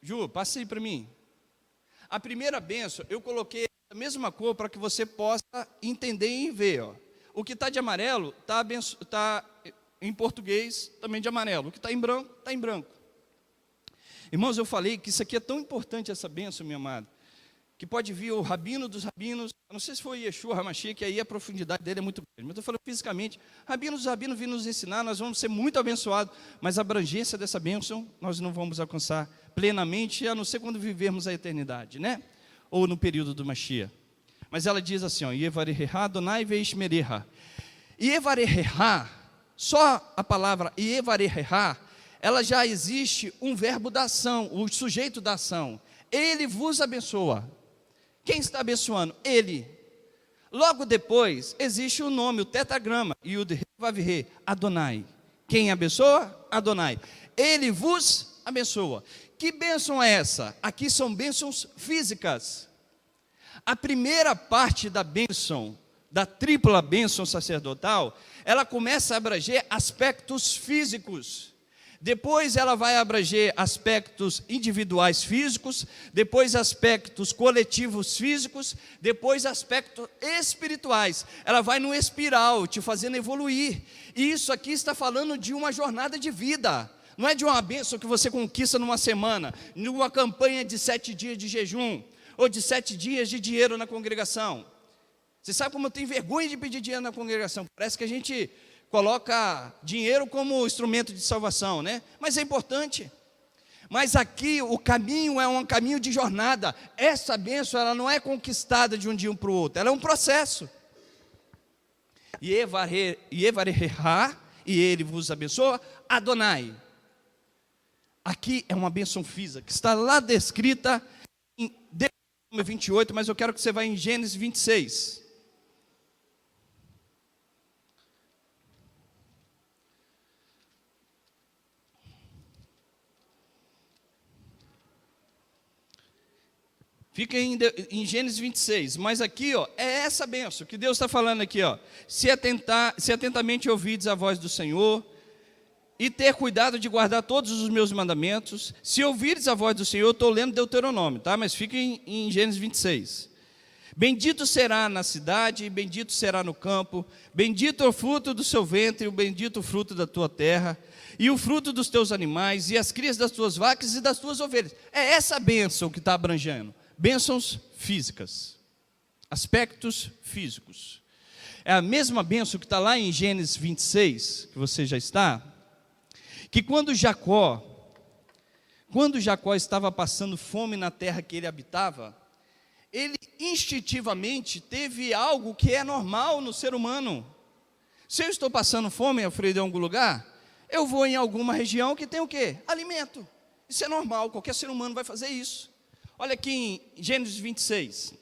Ju, passa aí para mim. A primeira bênção, eu coloquei a mesma cor para que você possa entender e ver. Ó. O que está de amarelo está em português também de amarelo. O que está em branco, está em branco. Irmãos, eu falei que isso aqui é tão importante, essa bênção, meu amado, que pode vir o rabino dos rabinos, não sei se foi Yeshua HaMashiach, que aí a profundidade dele é muito grande, mas eu estou falando fisicamente, rabino dos rabinos vindo nos ensinar, nós vamos ser muito abençoados, mas a abrangência dessa bênção, nós não vamos alcançar plenamente, a não ser quando vivermos a eternidade, né? Ou no período do Mashiach. Mas ela diz assim, ó, Yevareha Adonai veishmereha. Yevareha, só a palavra Yevareha, ela já existe um verbo da ação, o sujeito da ação. Ele vos abençoa. Quem está abençoando? Ele. Logo depois, existe o nome, o tetragrama, Yud Vav He, Adonai. Quem abençoa? Adonai. Ele vos abençoa. Que bênção é essa? Aqui são bênçãos físicas. A primeira parte da bênção, da tripla bênção sacerdotal, ela começa a abranger aspectos físicos. Depois ela vai abranger aspectos individuais físicos, depois aspectos coletivos físicos, depois aspectos espirituais. Ela vai num espiral, te fazendo evoluir. E isso aqui está falando de uma jornada de vida. Não é de uma bênção que você conquista numa semana, numa campanha de 7 dias de jejum, ou de 7 dias de dinheiro na congregação. Você sabe como eu tenho vergonha de pedir dinheiro na congregação? Parece que a gente coloca dinheiro como instrumento de salvação, né? Mas é importante. Mas aqui o caminho é um caminho de jornada. Essa bênção, ela não é conquistada de um dia para o outro, ela é um processo. Yevareha, e ele vos abençoa, Adonai. Aqui é uma bênção física, que está lá descrita em Deuteronômio 28, mas eu quero que você vá em Gênesis 26. Fica em Gênesis 26, mas aqui ó, é essa bênção que Deus está falando aqui. Ó, se atentamente ouvides a voz do Senhor, e ter cuidado de guardar todos os meus mandamentos, se ouvires a voz do Senhor, eu estou lendo Deuteronômio, tá? Mas fica em Gênesis 26. Bendito será na cidade, bendito será no campo, bendito é o fruto do seu ventre, o bendito o fruto da tua terra, e o fruto dos teus animais, e as crias das tuas vacas e das tuas ovelhas. É essa bênção que está abrangendo. Bênçãos físicas, aspectos físicos. É a mesma bênção que está lá em Gênesis 26, que você já está, que quando Jacó estava passando fome na terra que ele habitava, ele instintivamente teve algo que é normal no ser humano. Se eu estou passando fome, Alfredo, em algum lugar, eu vou em alguma região que tem o quê? Alimento. Isso é normal, qualquer ser humano vai fazer isso. Olha aqui em Gênesis 26.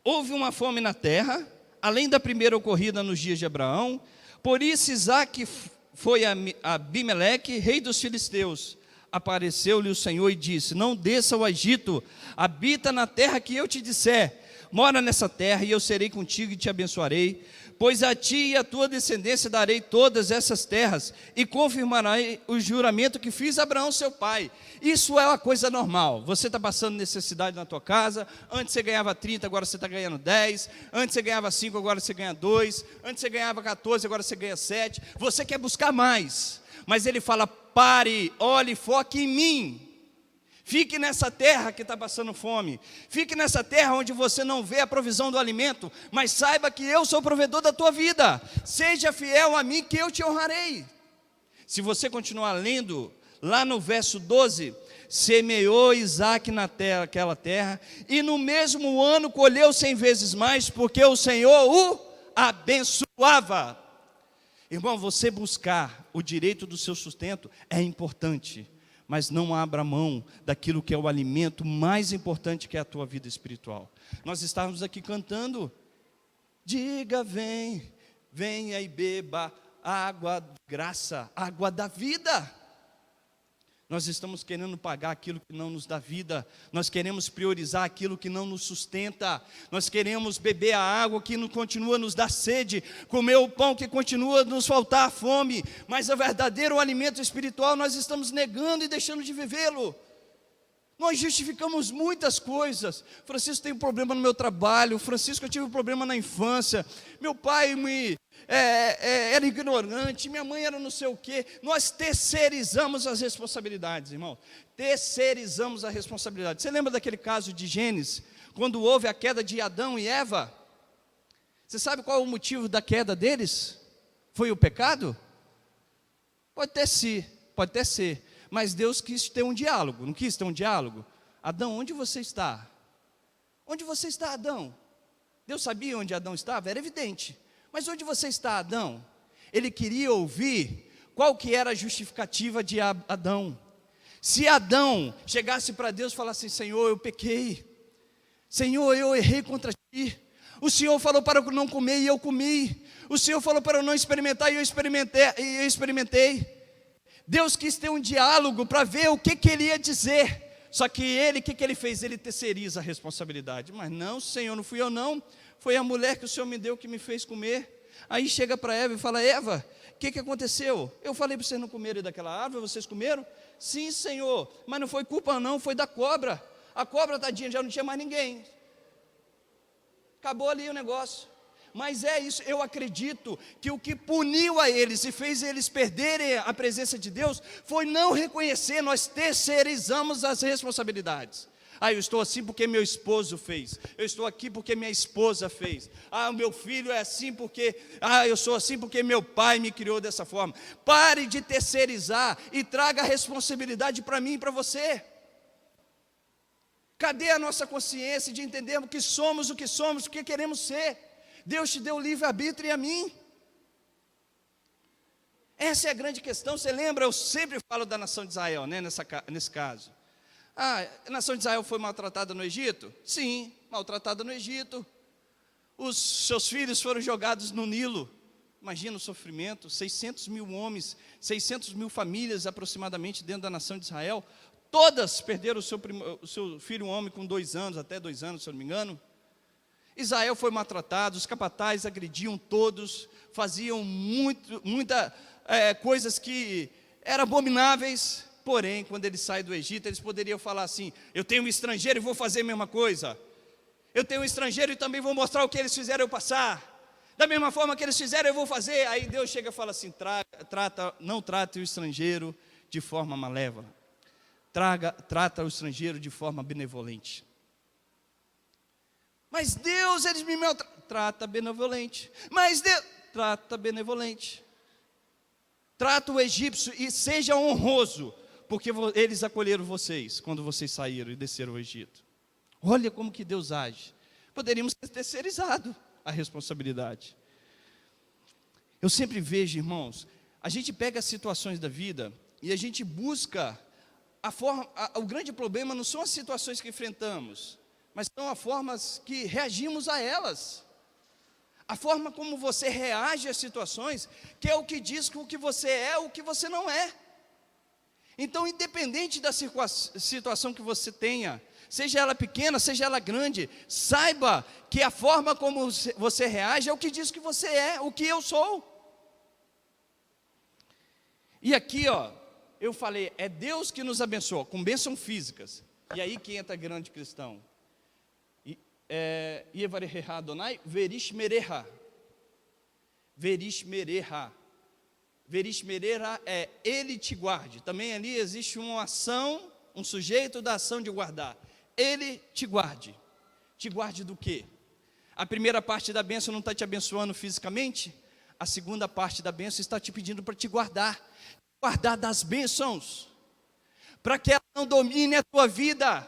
Houve uma fome na terra, além da primeira ocorrida nos dias de Abraão, por isso Isaque foi a Abimeleque, rei dos filisteus. Apareceu-lhe o Senhor e disse: não desça ao Egito, habita na terra que eu te disser, mora nessa terra, e eu serei contigo e te abençoarei, pois a ti e a tua descendência darei todas essas terras, e confirmarei o juramento que fiz a Abraão seu pai. Isso é uma coisa normal. Você está passando necessidade na tua casa. Antes você ganhava 30, agora você está ganhando 10. Antes você ganhava 5, agora você ganha 2. Antes você ganhava 14, agora você ganha 7. Você quer buscar mais, mas ele fala: pare, olhe, foque em mim. Fique nessa terra que está passando fome. Fique nessa terra onde você não vê a provisão do alimento, mas saiba que eu sou o provedor da tua vida. Seja fiel a mim, que eu te honrarei. Se você continuar lendo, lá no verso 12, semeou Isaque naquela terra, e no mesmo ano colheu 100 vezes mais, porque o Senhor o abençoava. Irmão, você buscar o direito do seu sustento é importante, mas não abra mão daquilo que é o alimento mais importante, que é a tua vida espiritual. Nós estávamos aqui cantando: diga vem, venha e beba água de graça, água da vida. Nós estamos querendo pagar aquilo que não nos dá vida. Nós queremos priorizar aquilo que não nos sustenta. Nós queremos beber a água que continua a nos dar sede, comer o pão que continua a nos faltar fome. Mas o verdadeiro alimento espiritual nós estamos negando e deixando de vivê-lo. Nós justificamos muitas coisas. Francisco tem um problema no meu trabalho. Francisco, eu tive um problema na infância. Meu pai era ignorante. Minha mãe era não sei o quê. Nós terceirizamos as responsabilidades, irmão. Terceirizamos a responsabilidade. Você lembra daquele caso de Gênesis, quando houve a queda de Adão e Eva? Você sabe qual é o motivo da queda deles? Foi o pecado? Pode até ser. Mas Deus quis ter um diálogo, não quis ter um diálogo? Adão, onde você está? Onde você está, Adão? Deus sabia onde Adão estava? Era evidente. Mas onde você está, Adão? Ele queria ouvir qual que era a justificativa de Adão. Se Adão chegasse para Deus e falasse: Senhor, eu pequei. Senhor, eu errei contra ti. O Senhor falou para eu não comer e eu comi. O Senhor falou para eu não experimentar e eu experimentei. Deus quis ter um diálogo para ver o que ele ia dizer. Só que ele, o que ele fez? Ele terceiriza a responsabilidade. Mas não, Senhor, não fui eu não. Foi a mulher que o Senhor me deu que me fez comer. Aí chega para Eva e fala: Eva, o que aconteceu? Eu falei para vocês não comerem daquela árvore, vocês comeram? Sim, Senhor, mas não foi culpa não, foi da cobra. A cobra, tadinha, já não tinha mais ninguém. Acabou ali o negócio. Mas é isso, eu acredito que o que puniu a eles e fez eles perderem a presença de Deus foi não reconhecer. Nós terceirizamos as responsabilidades. Eu estou assim porque meu esposo fez. Eu estou aqui porque minha esposa fez. O meu filho é assim porque... eu sou assim porque meu pai me criou dessa forma. Pare de terceirizar e traga a responsabilidade para mim e para você. Cadê a nossa consciência de entendermos que somos, o que queremos ser? Deus te deu livre-arbítrio e a mim. Essa é a grande questão. Você lembra, eu sempre falo da nação de Israel, né, nesse caso. A nação de Israel foi maltratada no Egito? Sim, maltratada no Egito. Os seus filhos foram jogados no Nilo. Imagina o sofrimento. 600 mil homens, 600 mil famílias aproximadamente dentro da nação de Israel. Todas perderam o seu filho homem com 2 anos, até 2 anos, se eu não me engano. Israel foi maltratado, os capatazes agrediam todos, faziam muitas coisas que eram abomináveis. Porém, quando eles saem do Egito, eles poderiam falar assim: eu tenho um estrangeiro e vou fazer a mesma coisa. Eu tenho um estrangeiro e também vou mostrar o que eles fizeram eu passar. Da mesma forma que eles fizeram eu vou fazer. Aí Deus chega e fala assim: não trate o estrangeiro de forma malévola. Trata o estrangeiro de forma benevolente. Mas Deus, eles me maltratam. Trata benevolente. Mas Deus, trata benevolente. Trata o egípcio e seja honroso, porque eles acolheram vocês quando vocês saíram e desceram o Egito. Olha como que Deus age. Poderíamos ter terceirizado a responsabilidade. Eu sempre vejo, irmãos, a gente pega as situações da vida e a gente busca o grande problema não são as situações que enfrentamos, mas são as formas que reagimos a elas. A forma como você reage às situações, que é o que diz o que você é ou o que você não é. Então, independente da situação que você tenha, seja ela pequena, seja ela grande, saiba que a forma como você reage é o que diz que você é, o que eu sou. E aqui, eu falei, é Deus que nos abençoa, com bênçãos físicas. E aí que entra grande cristão. Yevareha Adonai, verishmereha. Verishmereha. Verishmereha é Ele te guarde. Também ali existe uma ação, um sujeito da ação de guardar. Ele te guarde. Te guarde do quê? A primeira parte da bênção não está te abençoando fisicamente? A segunda parte da bênção está te pedindo para te guardar. Guardar das bênçãos. Para que ela não domine a tua vida.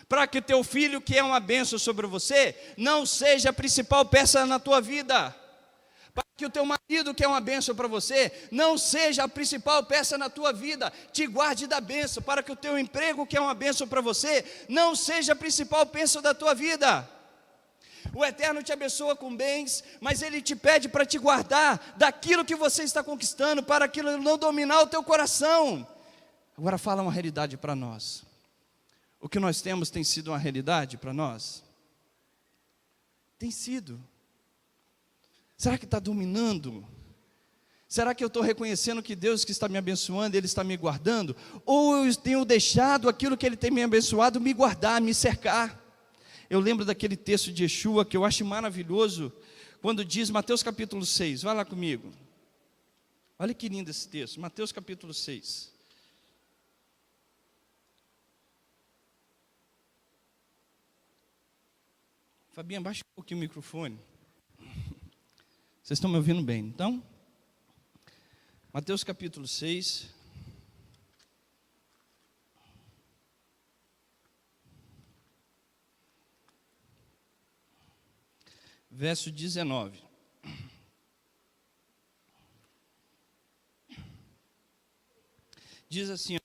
Para que o teu filho, que é uma bênção sobre você, não seja a principal peça na tua vida. Para que o teu marido, que é uma bênção para você, não seja a principal peça na tua vida. Te guarde da bênção. Para que o teu emprego, que é uma bênção para você, não seja a principal bênção da tua vida. O Eterno te abençoa com bens, mas Ele te pede para te guardar daquilo que você está conquistando, para aquilo não dominar o teu coração. Agora fala uma realidade para nós. O que nós temos tem sido uma realidade para nós? Tem sido. Será que está dominando? Será que eu estou reconhecendo que Deus que está me abençoando, Ele está me guardando? Ou eu tenho deixado aquilo que Ele tem me abençoado me guardar, me cercar? Eu lembro daquele texto de Yeshua que eu acho maravilhoso, quando diz, Mateus capítulo 6, vai lá comigo. Olha que lindo esse texto, Mateus capítulo 6. Fabinha, baixa um pouquinho o microfone. Vocês estão me ouvindo bem, então? Mateus capítulo 6. Verso 19. Diz assim,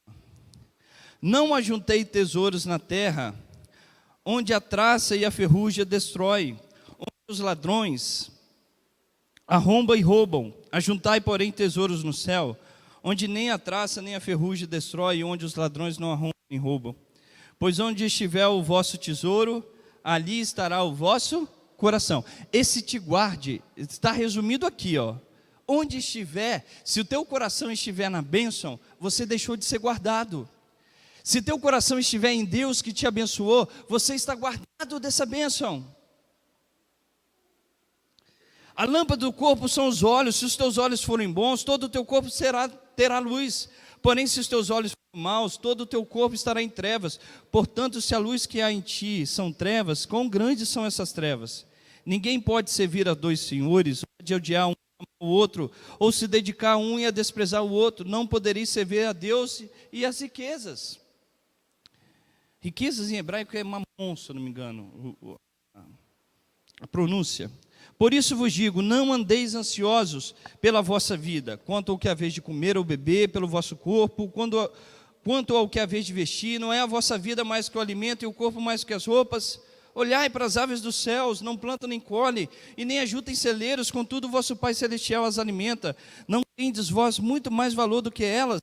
não ajuntei tesouros na terra, onde a traça e a ferrugem destrói, onde os ladrões arrombam e roubam. Ajuntai, porém, tesouros no céu, onde nem a traça nem a ferrugem destrói, e onde os ladrões não arrombam nem roubam. Pois onde estiver o vosso tesouro, ali estará o vosso coração. Esse te guarde está resumido aqui, onde estiver, se o teu coração estiver na bênção, você deixou de ser guardado. Se teu coração estiver em Deus que te abençoou, você está guardado dessa bênção. A lâmpada do corpo são os olhos. Se os teus olhos forem bons, todo o teu corpo terá luz. Porém, se os teus olhos forem maus, todo o teu corpo estará em trevas. Portanto, se a luz que há em ti são trevas, quão grandes são essas trevas? Ninguém pode servir a dois senhores, pode odiar um ao outro, ou se dedicar a um e a desprezar o outro. Não podereis servir a Deus e as riquezas. Riquezas em hebraico é mamon, se eu não me engano, a pronúncia. Por isso vos digo, não andeis ansiosos pela vossa vida, quanto ao que haveis de comer ou beber, pelo vosso corpo, quanto ao que haveis de vestir. Não é a vossa vida mais que o alimento e o corpo mais que as roupas? Olhai para as aves dos céus, não plantam nem colhem, e nem ajuntam em celeiros, contudo o vosso Pai Celestial as alimenta. Não tendes vós muito mais valor do que elas?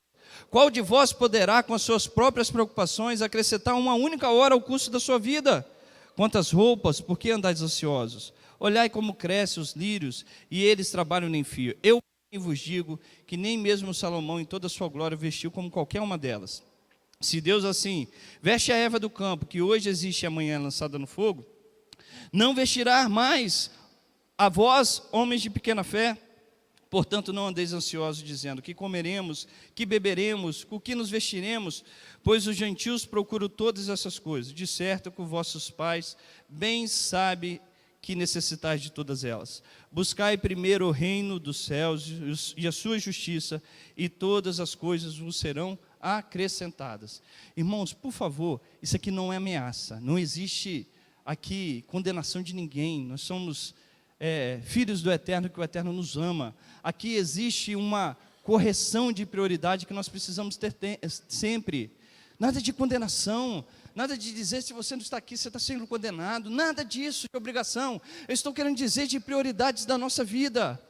Qual de vós poderá, com as suas próprias preocupações, acrescentar uma única hora ao custo da sua vida? Quantas roupas, por que andais ansiosos? Olhai como crescem os lírios, e eles trabalham nem fio. Eu vos digo que nem mesmo Salomão em toda a sua glória vestiu como qualquer uma delas. Se Deus assim veste a erva do campo, que hoje existe e amanhã é lançada no fogo, não vestirá mais a vós, homens de pequena fé? Portanto, não andeis ansiosos, dizendo, que comeremos, que beberemos, com que nos vestiremos? Pois os gentios procuram todas essas coisas. De certo que os vossos pais bem sabem que necessitais de todas elas. Buscai primeiro o reino dos céus e a sua justiça, e todas as coisas vos serão acrescentadas. Irmãos, por favor, isso aqui não é ameaça. Não existe aqui condenação de ninguém. Nós somos filhos do Eterno, que o Eterno nos ama. Aqui existe uma correção de prioridade que nós precisamos ter sempre. Nada de condenação, nada de dizer se você não está aqui, você está sendo condenado, nada disso de obrigação. Eu estou querendo dizer de prioridades da nossa vida.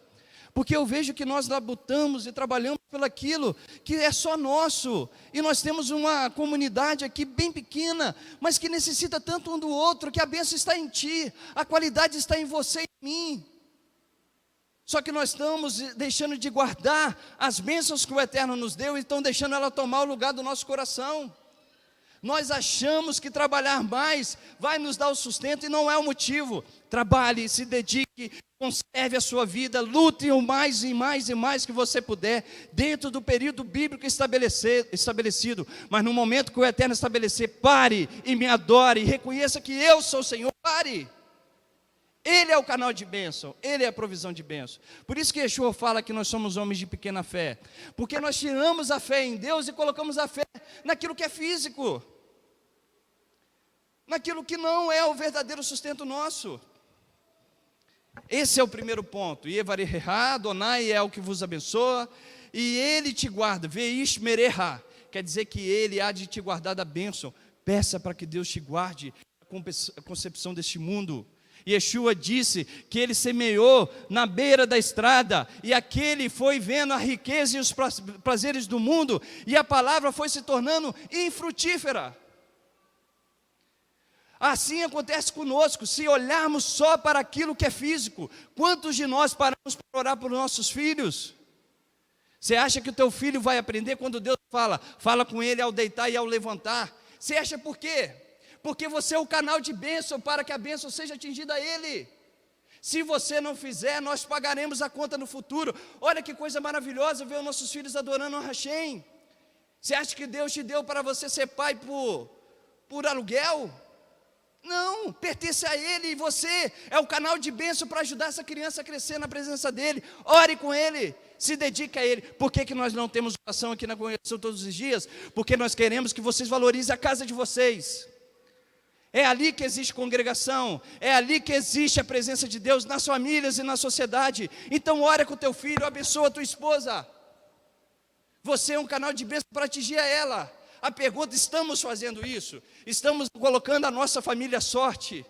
Porque eu vejo que nós labutamos e trabalhamos pelaquilo que é só nosso. E nós temos uma comunidade aqui bem pequena, mas que necessita tanto um do outro, que a bênção está em ti, a qualidade está em você e em mim. Só que nós estamos deixando de guardar as bênçãos que o Eterno nos deu e estão deixando ela tomar o lugar do nosso coração. Nós achamos que trabalhar mais vai nos dar o sustento e não é o motivo. Trabalhe, se dedique, conserve a sua vida, lute o mais e mais e mais que você puder, dentro do período bíblico estabelecido. Mas no momento que o Eterno estabelecer, pare e me adore, reconheça que eu sou o Senhor, pare. Ele é o canal de bênção, Ele é a provisão de bênção. Por isso que Yeshua fala que nós somos homens de pequena fé, porque nós tiramos a fé em Deus e colocamos a fé naquilo que é físico, naquilo que não é o verdadeiro sustento nosso. Esse é o primeiro ponto. Yevareha, Adonai é o que vos abençoa, e Ele te guarda. Veish mereha, quer dizer que Ele há de te guardar da bênção. Peça para que Deus te guarde a concepção deste mundo. Yeshua disse que ele semeou na beira da estrada, e aquele foi vendo a riqueza e os prazeres do mundo, e a palavra foi se tornando infrutífera. Assim acontece conosco, se olharmos só para aquilo que é físico. Quantos de nós paramos para orar por nossos filhos? Você acha que o teu filho vai aprender quando Deus fala com ele ao deitar e ao levantar? Você acha por quê? Porque você é o canal de bênção para que a bênção seja atingida a ele. Se você não fizer, nós pagaremos a conta no futuro. Olha que coisa maravilhosa ver os nossos filhos adorando a Hashem. Você acha que Deus te deu para você ser pai por aluguel? Não, pertence a Ele, e você é o canal de bênção para ajudar essa criança a crescer na presença dEle. Ore com Ele, se dedique a Ele. Por que nós não temos oração aqui na congregação todos os dias? Porque nós queremos que vocês valorizem a casa de vocês. É ali que existe congregação, é ali que existe a presença de Deus nas famílias e na sociedade. Então ore com o teu filho, abençoa a tua esposa. Você é um canal de bênção para atingir a ela. A pergunta, estamos fazendo isso? Estamos colocando a nossa família à sorte?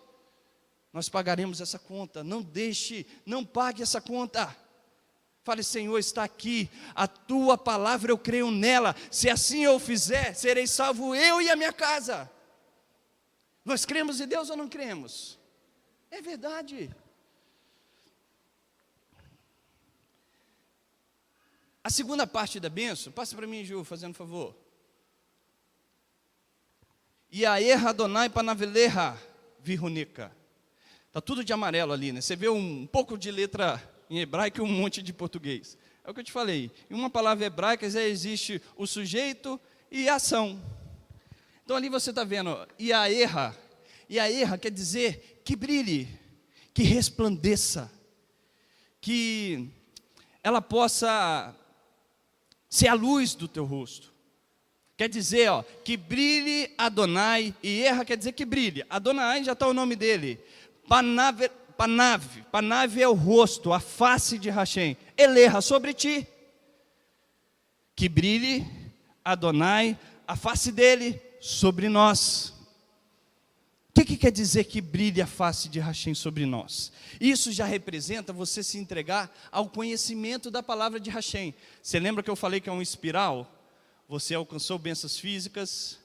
Nós pagaremos essa conta. Não deixe, não pague essa conta. Fale, Senhor, está aqui, a tua palavra eu creio nela. Se assim eu fizer, serei salvo eu e a minha casa. Nós cremos em Deus ou não cremos? É verdade. A segunda parte da bênção, passa para mim, Ju, fazendo favor. Yaer Adonai Panaveleha Virunica. Está tudo de amarelo ali, né? Você vê um pouco de letra em hebraico e um monte de português. É o que eu te falei. Em uma palavra hebraica já existe o sujeito e a ação. Então ali você está vendo, Yaer. Yaer quer dizer que brilhe, que resplandeça, que ela possa ser a luz do teu rosto. Quer dizer, que brilhe Adonai, e Erra quer dizer que brilhe. Adonai já está o nome dele. Panav é o rosto, a face de Hashem. Eleha sobre ti. Que brilhe Adonai, a face dele sobre nós. O que quer dizer que brilhe a face de Hashem sobre nós? Isso já representa você se entregar ao conhecimento da palavra de Hashem. Você lembra que eu falei que é uma espiral? Você alcançou bênçãos físicas,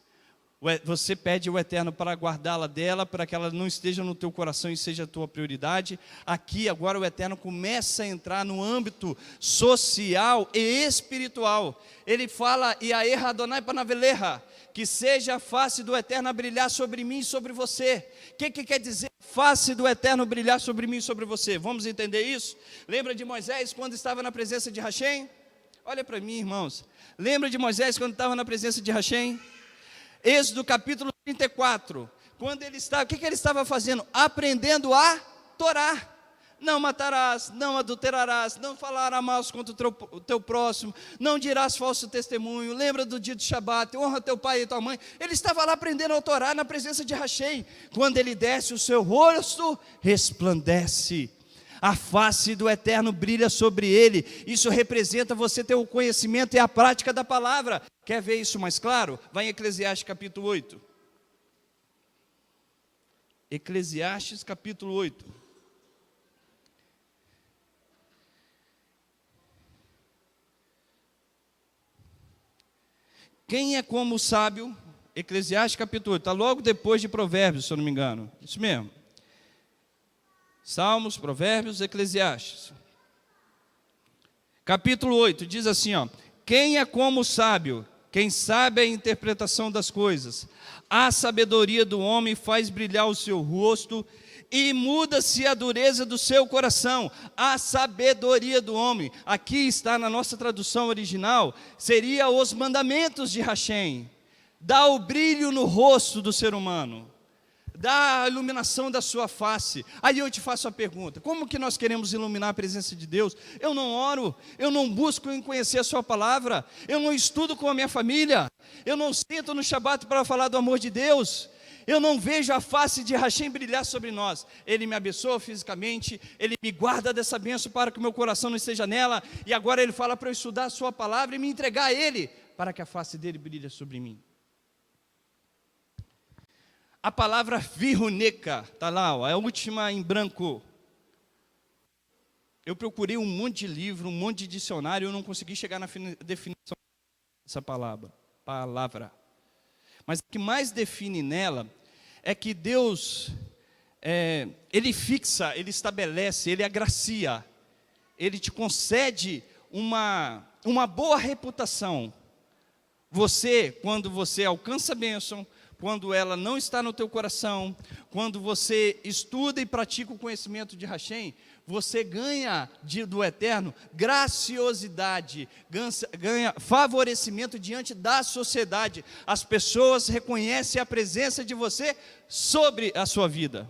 você pede o Eterno para guardá-la dela, para que ela não esteja no teu coração e seja a tua prioridade. Aqui agora o Eterno começa a entrar no âmbito social e espiritual. Ele fala, Yaer Adonai Panaveleha, que seja a face do Eterno a brilhar sobre mim e sobre você. O que quer dizer face do Eterno brilhar sobre mim e sobre você? Vamos entender isso? Lembra de Moisés quando estava na presença de Hashem? Olha para mim, irmãos. Lembra de Moisés quando estava na presença de Hashem? Êxodo capítulo 34. Quando ele estava, o que ele estava fazendo? Aprendendo a Torá. Não matarás, não adulterarás, não falarás mal contra o teu próximo, não dirás falso testemunho, lembra do dia do Shabat, honra teu pai e tua mãe. Ele estava lá aprendendo a Torá na presença de Hashem. Quando ele desce, o seu rosto resplandece. A face do Eterno brilha sobre ele. Isso representa você ter o conhecimento e a prática da palavra. Quer ver isso mais claro? Vai em Eclesiastes capítulo 8. Eclesiastes capítulo 8. Quem é como o sábio? Eclesiastes capítulo 8, está logo depois de Provérbios, se eu não me engano. Isso mesmo. Salmos, Provérbios, Eclesiastes. Capítulo 8, diz assim, ó: quem é como o sábio? Quem sabe a interpretação das coisas. A sabedoria do homem faz brilhar o seu rosto e muda-se a dureza do seu coração. A sabedoria do homem, aqui está na nossa tradução original, seria os mandamentos de Hashem. Dá o brilho no rosto do ser humano, dá a iluminação da sua face. Aí eu te faço a pergunta: como que nós queremos iluminar a presença de Deus? Eu não oro, eu não busco em conhecer a sua palavra, eu não estudo com a minha família, eu não sento no Shabat para falar do amor de Deus, eu não vejo a face de Hashem brilhar sobre nós. Ele me abençoa fisicamente, Ele me guarda dessa bênção para que o meu coração não esteja nela, e agora Ele fala para eu estudar a sua palavra e me entregar a Ele, para que a face dEle brilhe sobre mim. A palavra viruneca, está lá, ó, é a última em branco. Eu procurei um monte de livro, um monte de dicionário, eu não consegui chegar na definição dessa palavra. Mas o que mais define nela é que Deus, Ele fixa, Ele estabelece, Ele agracia, Ele te concede uma boa reputação. Você, quando você alcança a bênção, quando ela não está no teu coração, quando você estuda e pratica o conhecimento de Hashem, você ganha do Eterno graciosidade, ganha favorecimento diante da sociedade. As pessoas reconhecem a presença de você sobre a sua vida.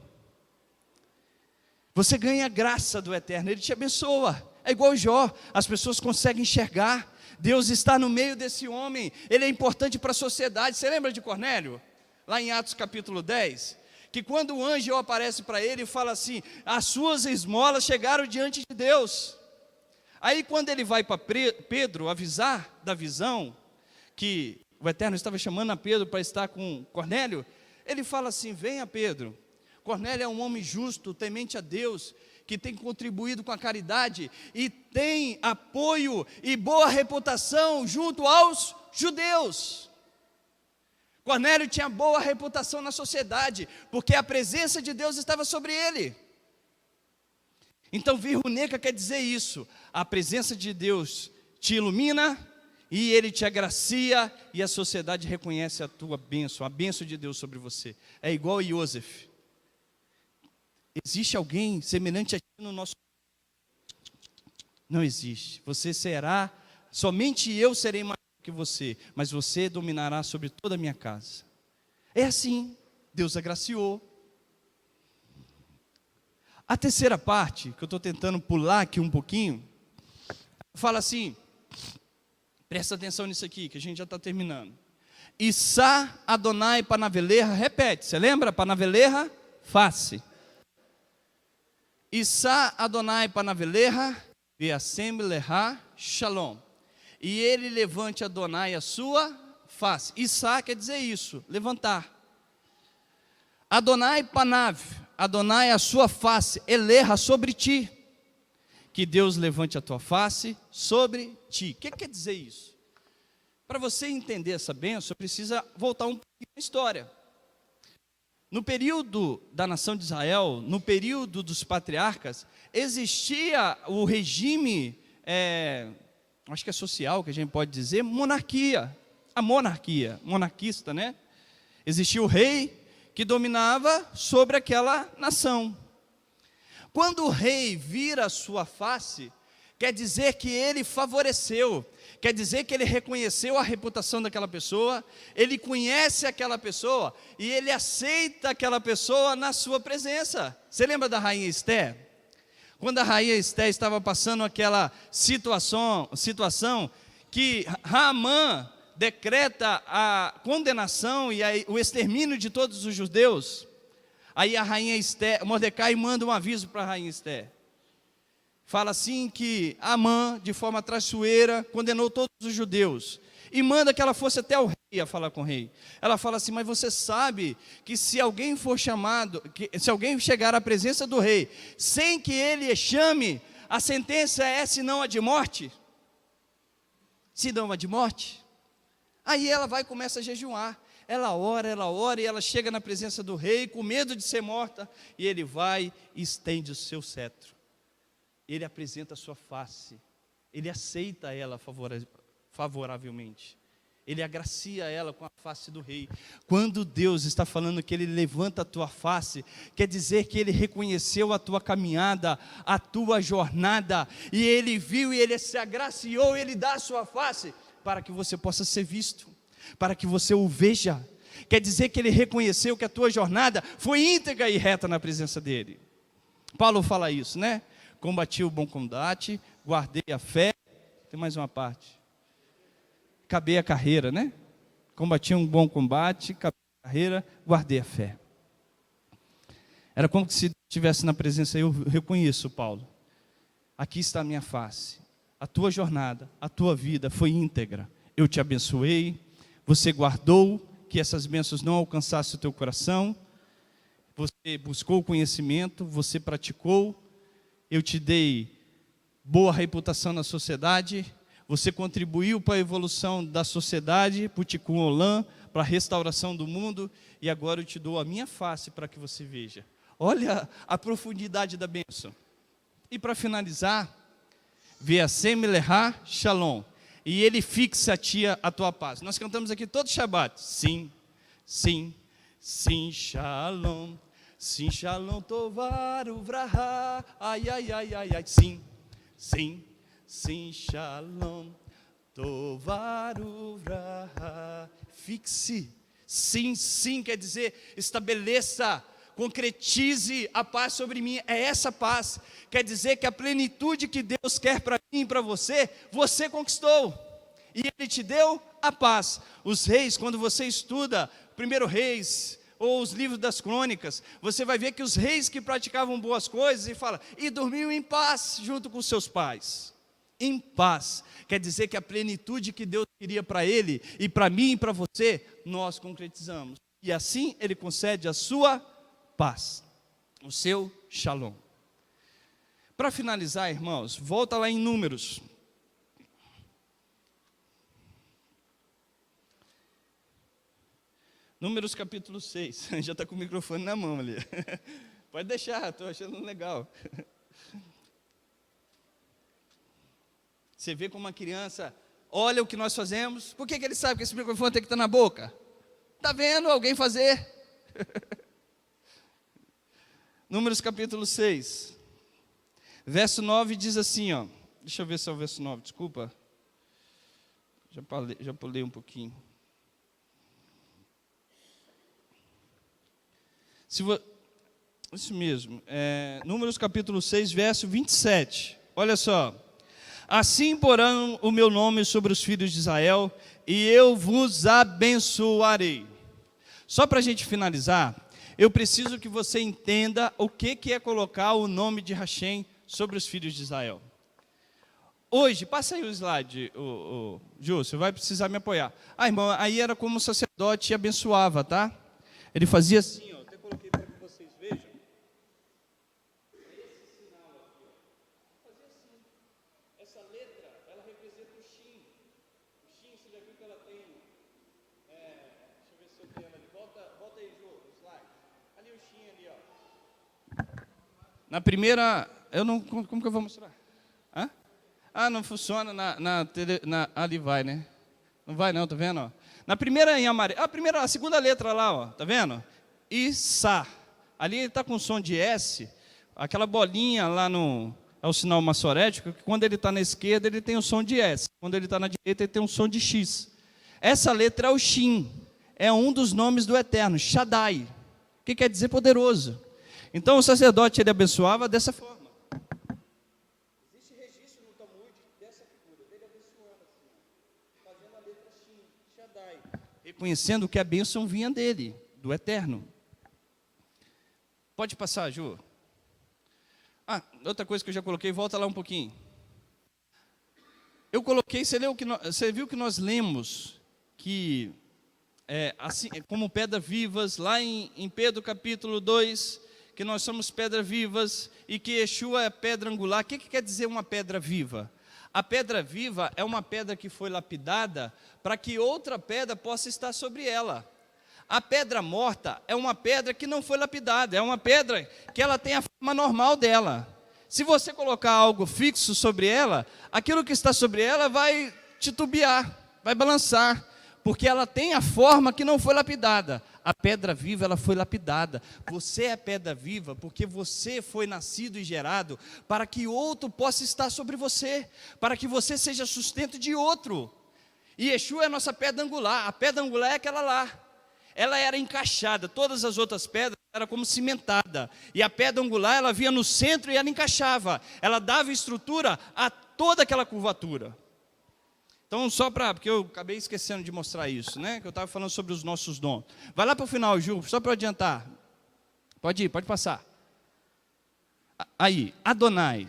Você ganha graça do Eterno, Ele te abençoa. É igual Jó, as pessoas conseguem enxergar. Deus está no meio desse homem, ele é importante para a sociedade. Você lembra de Cornélio? Lá em Atos capítulo 10, que quando o anjo aparece para ele e fala assim: as suas esmolas chegaram diante de Deus. Aí quando ele vai para Pedro avisar da visão, que o Eterno estava chamando a Pedro para estar com Cornélio, ele fala assim: venha Pedro, Cornélio é um homem justo, temente a Deus, que tem contribuído com a caridade e tem apoio e boa reputação junto aos judeus. Cornélio tinha boa reputação na sociedade, porque a presença de Deus estava sobre ele. Então, viruneca quer dizer isso: a presença de Deus te ilumina e Ele te agracia, e a sociedade reconhece a tua bênção, a bênção de Deus sobre você. É igual a Yosef. Existe alguém semelhante a ti no nosso... Não existe. Você será, somente eu serei mais que você, mas você dominará sobre toda a minha casa. É assim, Deus agraciou. A terceira parte, que eu estou tentando pular aqui um pouquinho, fala assim, presta atenção nisso aqui, que a gente já está terminando. Issá Adonai Panaveleha, repete, você lembra? Panaveleha, face. Issá Adonai Panaveleha, ve'asem leha shalom. E ele levante Adonai a sua face. Issá quer dizer isso, levantar. Adonai Panav, Adonai a sua face, eleha sobre ti. Que Deus levante a tua face sobre ti. O que quer dizer isso? Para você entender essa bênção, precisa voltar um pouquinho na história. No período da nação de Israel, no período dos patriarcas, existia o regime, acho que é social, que a gente pode dizer, monarquia. A monarquia, monarquista, né? Existia o rei que dominava sobre aquela nação. Quando o rei vira a sua face, quer dizer que ele favoreceu, quer dizer que ele reconheceu a reputação daquela pessoa, ele conhece aquela pessoa e ele aceita aquela pessoa na sua presença. Você lembra da rainha Esther? Quando a rainha Esther estava passando aquela situação que Haamã decreta a condenação e o extermínio de todos os judeus, aí a rainha Esther, Mordecai manda um aviso para a rainha Esther. Fala assim que Haamã, de forma traiçoeira, condenou todos os judeus. E manda que ela fosse até o rei a falar com o rei. Ela fala assim: mas você sabe que se alguém for chamado, se alguém chegar à presença do rei, sem que ele chame, a sentença é senão a de morte? Se não a de morte? Aí ela vai e começa a jejuar. Ela ora, e ela chega na presença do rei, com medo de ser morta, e ele vai e estende o seu cetro. Ele apresenta a sua face, ele aceita ela favoravelmente. Ele agracia ela com a face do rei. Quando Deus está falando que Ele levanta a tua face, quer dizer que Ele reconheceu a tua caminhada, a tua jornada, e Ele viu e Ele se agraciou, Ele dá a sua face, para que você possa ser visto, para que você o veja. Quer dizer que Ele reconheceu que a tua jornada foi íntegra e reta na presença dEle. Paulo fala isso, né? Combati o bom combate, guardei a fé. Tem mais uma parte. Acabei a carreira, né? Combati um bom combate, acabei a carreira, guardei a fé. Era como se estivesse na presença, eu reconheço, Paulo. Aqui está a minha face. A tua jornada, a tua vida foi íntegra. Eu te abençoei, você guardou que essas bênçãos não alcançassem o teu coração. Você buscou o conhecimento, você praticou. Eu te dei boa reputação na sociedade. Você contribuiu para a evolução da sociedade, para o Tikkun Olam, para a restauração do mundo, e agora eu te dou a minha face para que você veja. Olha a profundidade da bênção. E para finalizar, Ve'asem lecha shalom, e Ele fixa a ti a tua paz. Nós cantamos aqui todo Shabbat. Sim, sim, sim, shalom, sim, shalom, tovar uvraha, ai, ai, ai, ai, ai, sim, sim. Sim, shalom, tovar uvraha. Fixe. Sim, sim, quer dizer, estabeleça, concretize a paz sobre mim. É essa paz. Quer dizer que a plenitude que Deus quer para mim e para você, você conquistou. E Ele te deu a paz. Os reis, quando você estuda 1 Reis, ou os livros das crônicas, você vai ver que os reis que praticavam boas coisas, e fala, e dormiam em paz junto com seus pais. Em paz, quer dizer que a plenitude que Deus queria para ele, e para mim e para você, nós concretizamos, e assim Ele concede a sua paz, o seu shalom. Para finalizar, irmãos, volta lá em Números. Números capítulo 6, já está com o microfone na mão ali, pode deixar, estou achando legal. Você vê como uma criança olha o que nós fazemos. Por que ele sabe que esse microfone tem que estar na boca? Está vendo alguém fazer? Números capítulo 6. Verso 9 diz assim, ó. Deixa eu ver se é o verso 9, desculpa. Já pulei um pouquinho. Isso mesmo. Números capítulo 6, verso 27. Olha só. Assim porão o meu nome sobre os filhos de Israel, e eu vos abençoarei. Só para a gente finalizar, eu preciso que você entenda o que é colocar o nome de Hashem sobre os filhos de Israel. Hoje, passa aí o slide, Ju, você vai precisar me apoiar. Irmão, aí era como o sacerdote abençoava, tá? Ele fazia assim, ó, até coloquei para que vocês vejam. Essa letra, ela representa o Shin. O Shin, você já viu que ela tem... deixa eu ver se eu tenho ela ali. Volta aí, Jô, o slide. Ali o Shin, ali, ó. Na primeira... como que eu vou mostrar? Hã? Não funciona ali vai, né? Não vai não, tá vendo? Ó? Na primeira em amarelo... a segunda letra lá, ó, tá vendo? Issa. Ali ele está com som de S. Aquela bolinha lá no... É o sinal maçorético, que quando ele está na esquerda, ele tem o som de S. Quando ele está na direita, ele tem um som de X. Essa letra é o Shin. É um dos nomes do Eterno, Shaddai. Que quer dizer poderoso. Então o sacerdote, ele abençoava dessa forma. Existe registro no Talmud dessa figura, dele abençoando assim, fazendo a letra Shin, Shaddai. Reconhecendo que a bênção vinha dele, do Eterno. Pode passar, Ju. Outra coisa que eu já coloquei, volta lá um pouquinho. Eu coloquei, você viu que nós lemos que, assim, como pedras vivas, lá em Pedro capítulo 2, que nós somos pedras vivas e que Yeshua é pedra angular. O que quer dizer uma pedra viva? A pedra viva é uma pedra que foi lapidada para que outra pedra possa estar sobre ela. A pedra morta é uma pedra que não foi lapidada, é uma pedra que ela tem a forma normal dela. Se você colocar algo fixo sobre ela, aquilo que está sobre ela vai titubear, vai balançar, porque ela tem a forma que não foi lapidada. A pedra viva, ela foi lapidada. Você é pedra viva porque você foi nascido e gerado para que outro possa estar sobre você, para que você seja sustento de outro. E Yeshua é a nossa pedra angular. A pedra angular é aquela lá. Ela era encaixada, todas as outras pedras eram como cimentada. E a pedra angular, ela vinha no centro e ela encaixava. Ela dava estrutura a toda aquela curvatura. Então, porque eu acabei esquecendo de mostrar isso, né? Que eu estava falando sobre os nossos dons. Vai lá para o final, Ju, só para eu adiantar. Pode ir, pode passar. Aí, Adonai.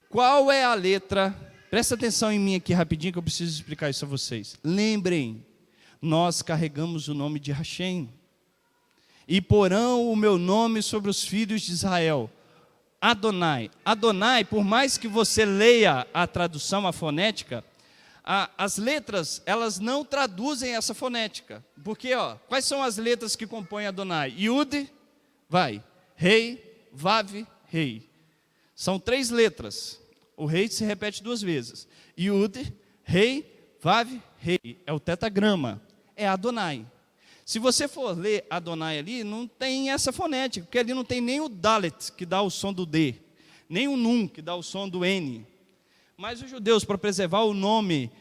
Qual é a letra? Presta atenção em mim aqui rapidinho que eu preciso explicar isso a vocês. Lembrem, nós carregamos o nome de Hashem. E porão o meu nome sobre os filhos de Israel. Adonai. Adonai, por mais que você leia a tradução, a fonética, as letras, elas não traduzem essa fonética. Porque, quais são as letras que compõem Adonai? Yud, Rei, Vav, Rei. São 3 letras. O Rei se repete 2 vezes. Yud, Rei, Vav, Rei. É o tetagrama. É Adonai. Se você for ler Adonai ali, não tem essa fonética, porque ali não tem nem o Dalet, que dá o som do D, nem o Nun, que dá o som do N. Mas os judeus, para preservar o nome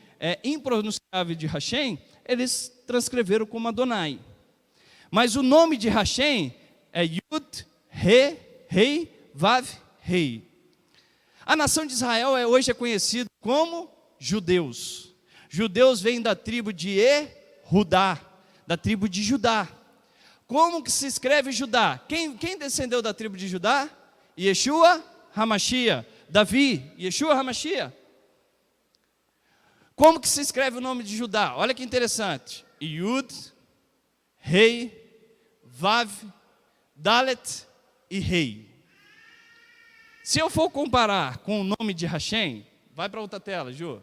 impronunciável de Hashem, eles transcreveram como Adonai. Mas o nome de Hashem é Yud, Rei, Vav, Rei. A nação de Israel hoje é conhecida como judeus. Judeus vêm da tribo de Ehudá, da tribo de Judá. Como que se escreve Judá? Quem descendeu da tribo de Judá? Yeshua HaMashiach. Davi, Yeshua HaMashiach. Como que se escreve o nome de Judá? Olha que interessante. Yud, Rei, Vav, Dalet e Rei. Se eu for comparar com o nome de Hashem, vai para outra tela, Ju.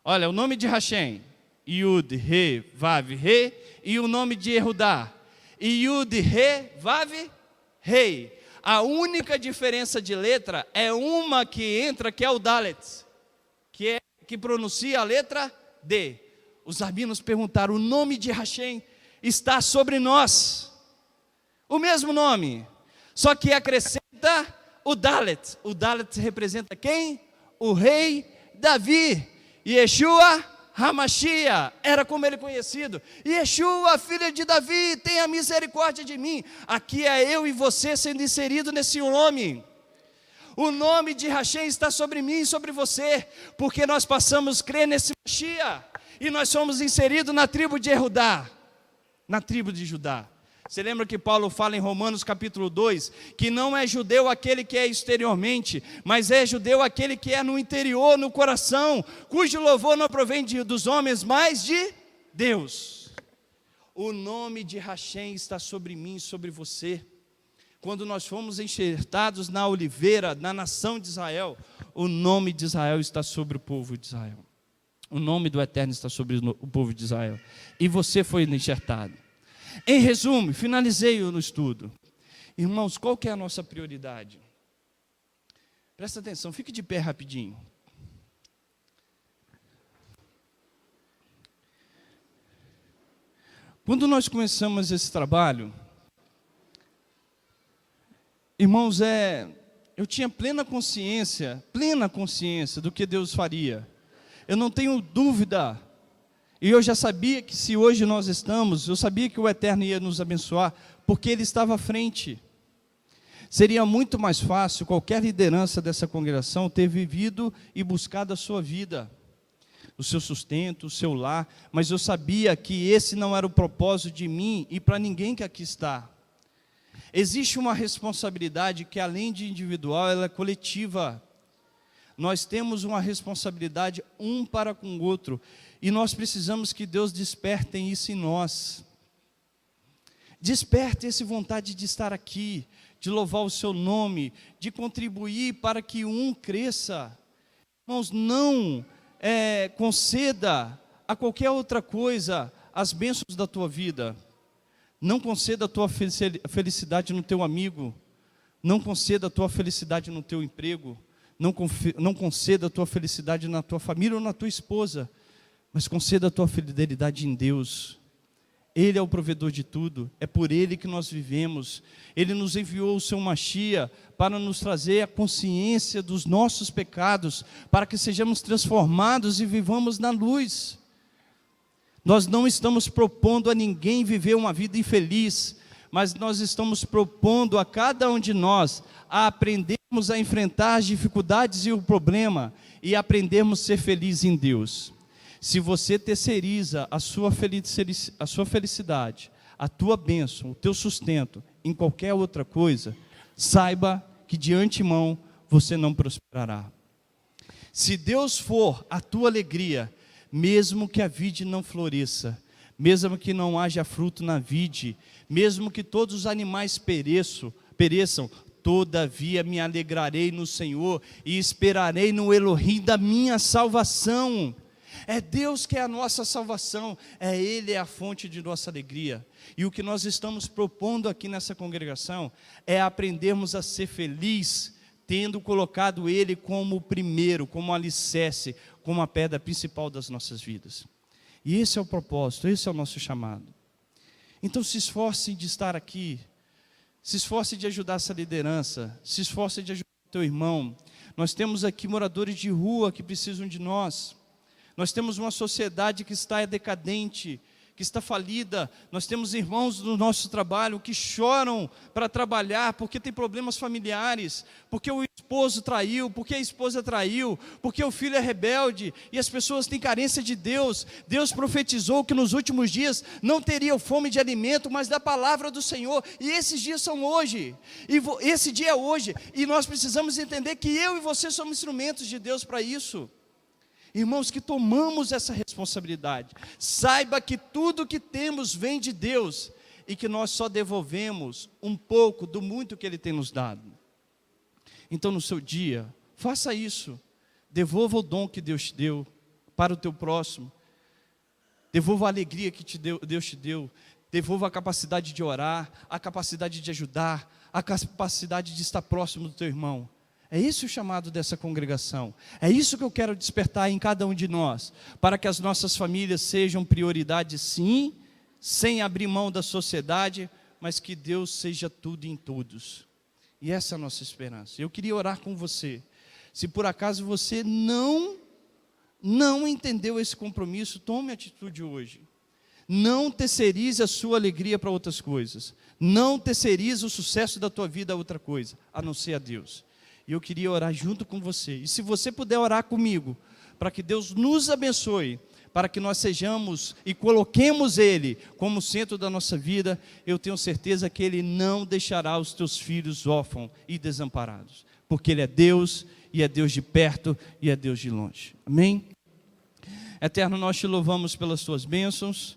Olha, o nome de Hashem, Yud, Re, Vav, Re, e o nome de Ehudá, Yud, Re, Vav, Rei. A única diferença de letra é uma que entra, que é o Dalet, que pronuncia a letra D. Os rabinos perguntaram, o nome de Hashem está sobre nós. O mesmo nome, só que acrescenta o Dalet. O Dalet representa quem? O rei Davi. Yeshua HaMashiach, era como ele é conhecido. Yeshua, filho de Davi, tenha misericórdia de mim. Aqui é eu e você sendo inserido nesse nome. O nome de Hashem está sobre mim e sobre você, porque nós passamos a crer nesse Mashiach, e nós somos inseridos na tribo de Ehudá, na tribo de Judá. Você lembra que Paulo fala em Romanos capítulo 2, que não é judeu aquele que é exteriormente, mas é judeu aquele que é no interior, no coração, cujo louvor não provém dos homens, mas de Deus. O nome de Hashem está sobre mim e sobre você. Quando nós fomos enxertados na oliveira, na nação de Israel, o nome de Israel está sobre o povo de Israel. O nome do Eterno está sobre o povo de Israel. E você foi enxertado. Em resumo, finalizei no estudo. Irmãos, qual que é a nossa prioridade? Presta atenção, fique de pé rapidinho. Quando nós começamos esse trabalho, irmãos, eu tinha plena consciência do que Deus faria. Eu não tenho dúvida. E eu já sabia que se hoje nós estamos, eu sabia que o Eterno ia nos abençoar, porque Ele estava à frente. Seria muito mais fácil qualquer liderança dessa congregação ter vivido e buscado a sua vida, o seu sustento, o seu lar, mas eu sabia que esse não era o propósito de mim e para ninguém que aqui está. Existe uma responsabilidade que, além de individual, ela é coletiva. Nós temos uma responsabilidade um para com o outro, e nós precisamos que Deus desperte isso em nós. Desperte essa vontade de estar aqui, de louvar o seu nome, de contribuir para que um cresça. Irmãos, não conceda a qualquer outra coisa as bênçãos da tua vida. Não conceda a tua felicidade no teu amigo. Não conceda a tua felicidade no teu emprego. Não conceda a tua felicidade na tua família ou na tua esposa. Mas conceda a tua fidelidade em Deus. Ele é o provedor de tudo, é por Ele que nós vivemos. Ele nos enviou o seu Machia para nos trazer a consciência dos nossos pecados, para que sejamos transformados e vivamos na luz. Nós não estamos propondo a ninguém viver uma vida infeliz, mas nós estamos propondo a cada um de nós a aprendermos a enfrentar as dificuldades e o problema, e aprendermos a ser felizes em Deus. Se você terceiriza a sua felicidade, a tua bênção, o teu sustento em qualquer outra coisa, saiba que de antemão você não prosperará. Se Deus for a tua alegria, mesmo que a vide não floresça, mesmo que não haja fruto na vide, mesmo que todos os animais pereçam, todavia me alegrarei no Senhor e esperarei no Elohim da minha salvação. É Deus que é a nossa salvação, Ele é a fonte de nossa alegria. E o que nós estamos propondo aqui nessa congregação é aprendermos a ser feliz, tendo colocado Ele como o primeiro, como o alicerce, como a pedra principal das nossas vidas. E esse é o propósito, esse é o nosso chamado. Então se esforce de estar aqui, se esforce de ajudar essa liderança, se esforce de ajudar o teu irmão. Nós temos aqui moradores de rua que precisam de nós. Nós temos uma sociedade que está decadente, que está falida. Nós temos irmãos do nosso trabalho que choram para trabalhar porque tem problemas familiares, porque o esposo traiu, porque a esposa traiu, porque o filho é rebelde e as pessoas têm carência de Deus. Deus profetizou que nos últimos dias não teriam fome de alimento, mas da palavra do Senhor. E esses dias são hoje, esse dia é hoje, e nós precisamos entender que eu e você somos instrumentos de Deus para isso. Irmãos, que tomamos essa responsabilidade. Saiba que tudo que temos vem de Deus e que nós só devolvemos um pouco do muito que Ele tem nos dado. Então no seu dia, faça isso. Devolva o dom que Deus te deu para o teu próximo. Devolva a alegria que Deus te deu. Devolva a capacidade de orar, a capacidade de ajudar, a capacidade de estar próximo do teu irmão. É esse o chamado dessa congregação. É isso que eu quero despertar em cada um de nós, para que as nossas famílias sejam prioridade, sim, sem abrir mão da sociedade, mas que Deus seja tudo em todos. E essa é a nossa esperança. Eu queria orar com você. Se por acaso você não entendeu esse compromisso, tome atitude hoje. Não terceirize a sua alegria para outras coisas. Não terceirize o sucesso da tua vida a outra coisa, a não ser a Deus. E eu queria orar junto com você. E se você puder orar comigo, para que Deus nos abençoe, para que nós sejamos e coloquemos Ele como centro da nossa vida, eu tenho certeza que Ele não deixará os teus filhos órfãos e desamparados. Porque Ele é Deus, e é Deus de perto, e é Deus de longe. Amém? Eterno, nós te louvamos pelas tuas bênçãos.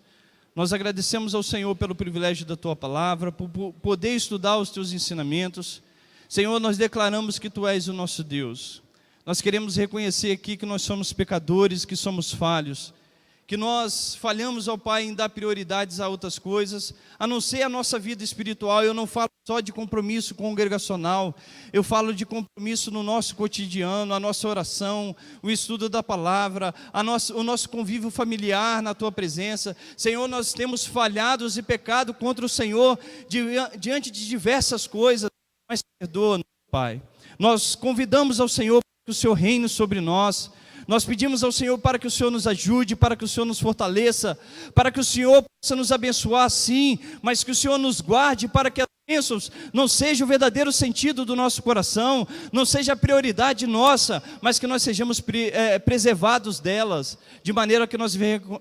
Nós agradecemos ao Senhor pelo privilégio da tua palavra, por poder estudar os teus ensinamentos. Senhor, nós declaramos que Tu és o nosso Deus. Nós queremos reconhecer aqui que nós somos pecadores, que somos falhos, que nós falhamos, ó Pai, em dar prioridades a outras coisas, a não ser a nossa vida espiritual. Eu não falo só de compromisso congregacional, eu falo de compromisso no nosso cotidiano, a nossa oração, o estudo da palavra, o nosso convívio familiar na Tua presença. Senhor, nós temos falhados e pecado contra o Senhor diante de diversas coisas, mas perdoa-nos, Pai. Nós convidamos ao Senhor para que o Senhor reine sobre nós. Nós pedimos ao Senhor para que o Senhor nos ajude, para que o Senhor nos fortaleça, para que o Senhor possa nos abençoar, sim, mas que o Senhor nos guarde para que as bênçãos não sejam o verdadeiro sentido do nosso coração, não seja a prioridade nossa, mas que nós sejamos preservados delas, de maneira que nós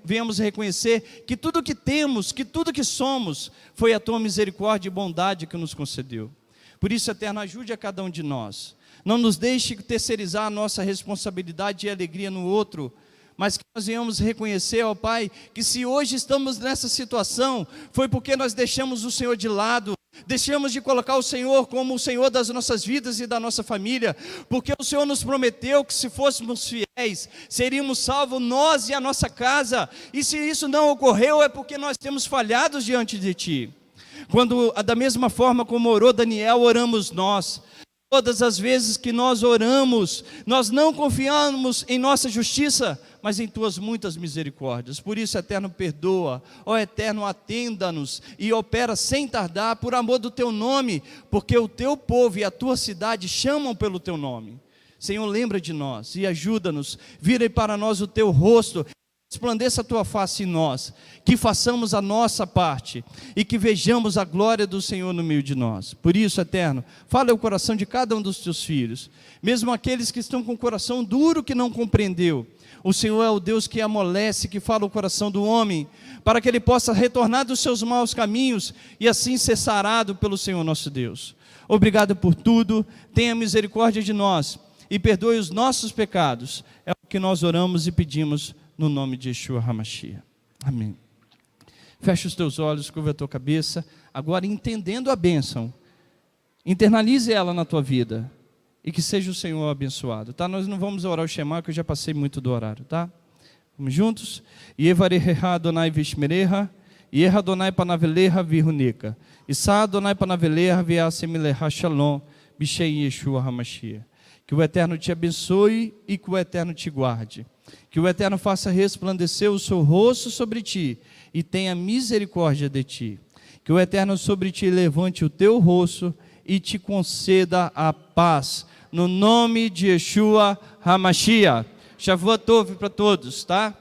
venhamos reconhecer que tudo que temos, que tudo que somos, foi a Tua misericórdia e bondade que nos concedeu. Por isso, Eterno, ajude a cada um de nós. Não nos deixe terceirizar a nossa responsabilidade e alegria no outro, mas que nós venhamos reconhecer, ó Pai, que se hoje estamos nessa situação, foi porque nós deixamos o Senhor de lado, Deixamos de colocar o Senhor como o Senhor das nossas vidas e da nossa família, porque o Senhor nos prometeu que se fôssemos fiéis, seríamos salvos nós e a nossa casa, e se isso não ocorreu é porque nós temos falhado diante de Ti. Quando, da mesma forma como orou Daniel, oramos nós. Todas as vezes que nós oramos, nós não confiamos em nossa justiça, mas em Tuas muitas misericórdias. Por isso, Eterno, perdoa. Ó Eterno, atenda-nos e opera sem tardar, por amor do Teu nome, porque o Teu povo e a Tua cidade chamam pelo Teu nome. Senhor, lembra de nós e ajuda-nos. Vira para nós o Teu rosto, resplandeça a Tua face em nós, que façamos a nossa parte e que vejamos a glória do Senhor no meio de nós. Por isso, Eterno, fala o coração de cada um dos Teus filhos, mesmo aqueles que estão com o coração duro que não compreendeu. O Senhor é o Deus que amolece, que fala o coração do homem, para que ele possa retornar dos seus maus caminhos e assim ser sarado pelo Senhor nosso Deus. Obrigado por tudo, tenha misericórdia de nós e perdoe os nossos pecados. É o que nós oramos e pedimos no nome de Yeshua HaMashiach. Amém. Fecha os teus olhos, curva a tua cabeça, agora entendendo a bênção, internalize ela na tua vida, e que seja o Senhor abençoado, tá? Nós não vamos orar o Shema, que eu já passei muito do horário, tá? Vamos juntos? Yevareha Adonai Vishmereha, Yeha Adonai Panaveleha Virunica, Issa Adonai Panaveleha Viasemileha Shalom, Bishei Yeshua HaMashiach. Que o Eterno te abençoe e que o Eterno te guarde. Que o Eterno faça resplandecer o seu rosto sobre ti e tenha misericórdia de ti. Que o Eterno sobre ti levante o teu rosto e te conceda a paz. No nome de Yeshua HaMashiach. Shavuot Tov para todos, tá?